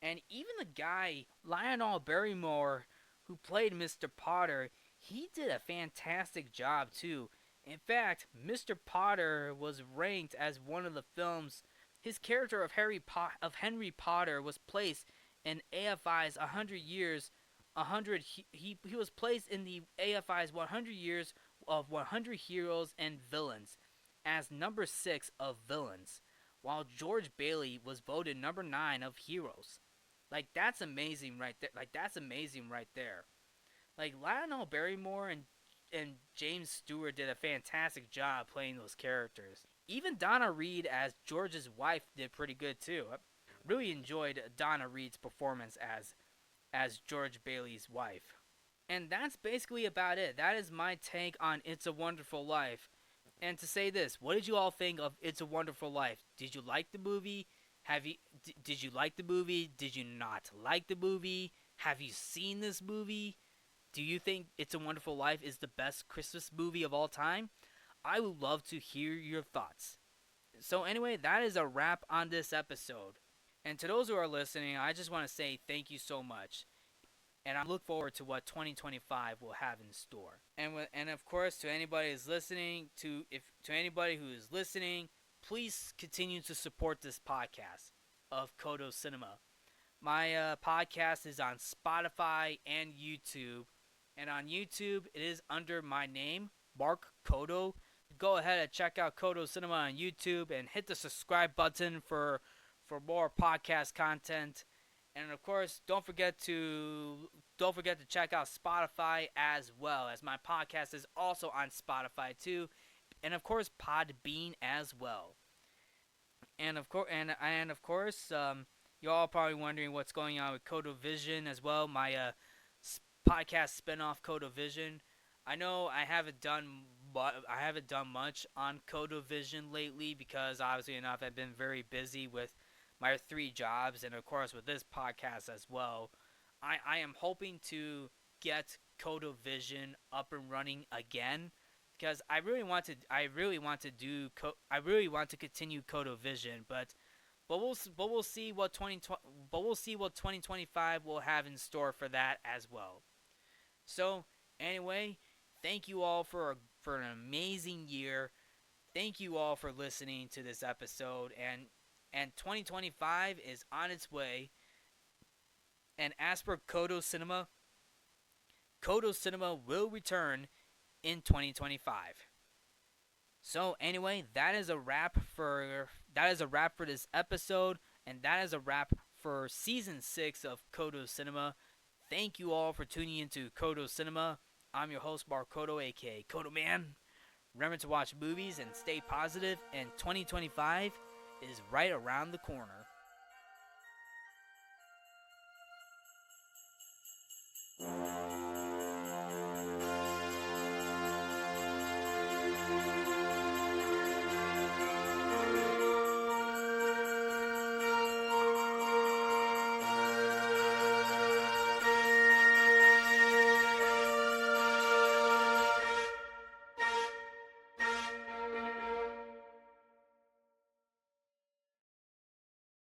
And even the guy Lionel Barrymore who played Mr. Potter, he did a fantastic job too. In fact, Mr. Potter was ranked as one of the films. His character of Henry Potter was placed in AFI's 100 years. 100 he was placed in the AFI's 100 years of 100 heroes and villains as number 6 of villains, while George Bailey was voted number 9 of heroes. Like that's amazing right there. Like Lionel Barrymore and James Stewart did a fantastic job playing those characters. Even Donna Reed as George's wife did pretty good too. I really enjoyed Donna Reed's performance as George Bailey's wife. And that's basically about it. That is my take on It's a Wonderful Life. And to say this, what did you all think of It's a Wonderful Life? Did you like the movie? Did you like the movie? Did you not like the movie? Have you seen this movie? Do you think It's a Wonderful Life is the best Christmas movie of all time? I would love to hear your thoughts. So anyway, that is a wrap on this episode. And to those who are listening, I just want to say thank you so much. and I look forward to what 2025 will have in store. And of course, to anybody who's listening, to anybody who is listening, please continue to support this podcast of Codo Cinema. My podcast is on Spotify and YouTube. And on YouTube, it is under my name, Mark Codo. Go ahead and check out Codo Cinema on YouTube and hit the subscribe button for more podcast content. And of course, don't forget to check out Spotify as well, as my podcast is also on Spotify too, and of course Podbean as well. And of course, you're all probably wondering what's going on with Codo Vision as well. My podcast spinoff, Codo Vision. I know I haven't done much on Codo Vision lately because obviously enough I've been very busy with my 3 jobs and of course with this podcast as well. I am hoping to get Codo Vision up and running again because I really want to continue Codo Vision, but we'll see what 2025 will have in store for that as well. So anyway, thank you all for an amazing year. Thank you all for listening to this episode, and 2025 is on its way. And as for Codo Cinema will return in 2025. So anyway, that is a wrap for this episode, and that is a wrap for season 6 of Codo Cinema. Thank you all for tuning into Codo Cinema. I'm your host Mark Codo, aka Codoman. Remember to watch movies and stay positive, and 2025 is right around the corner.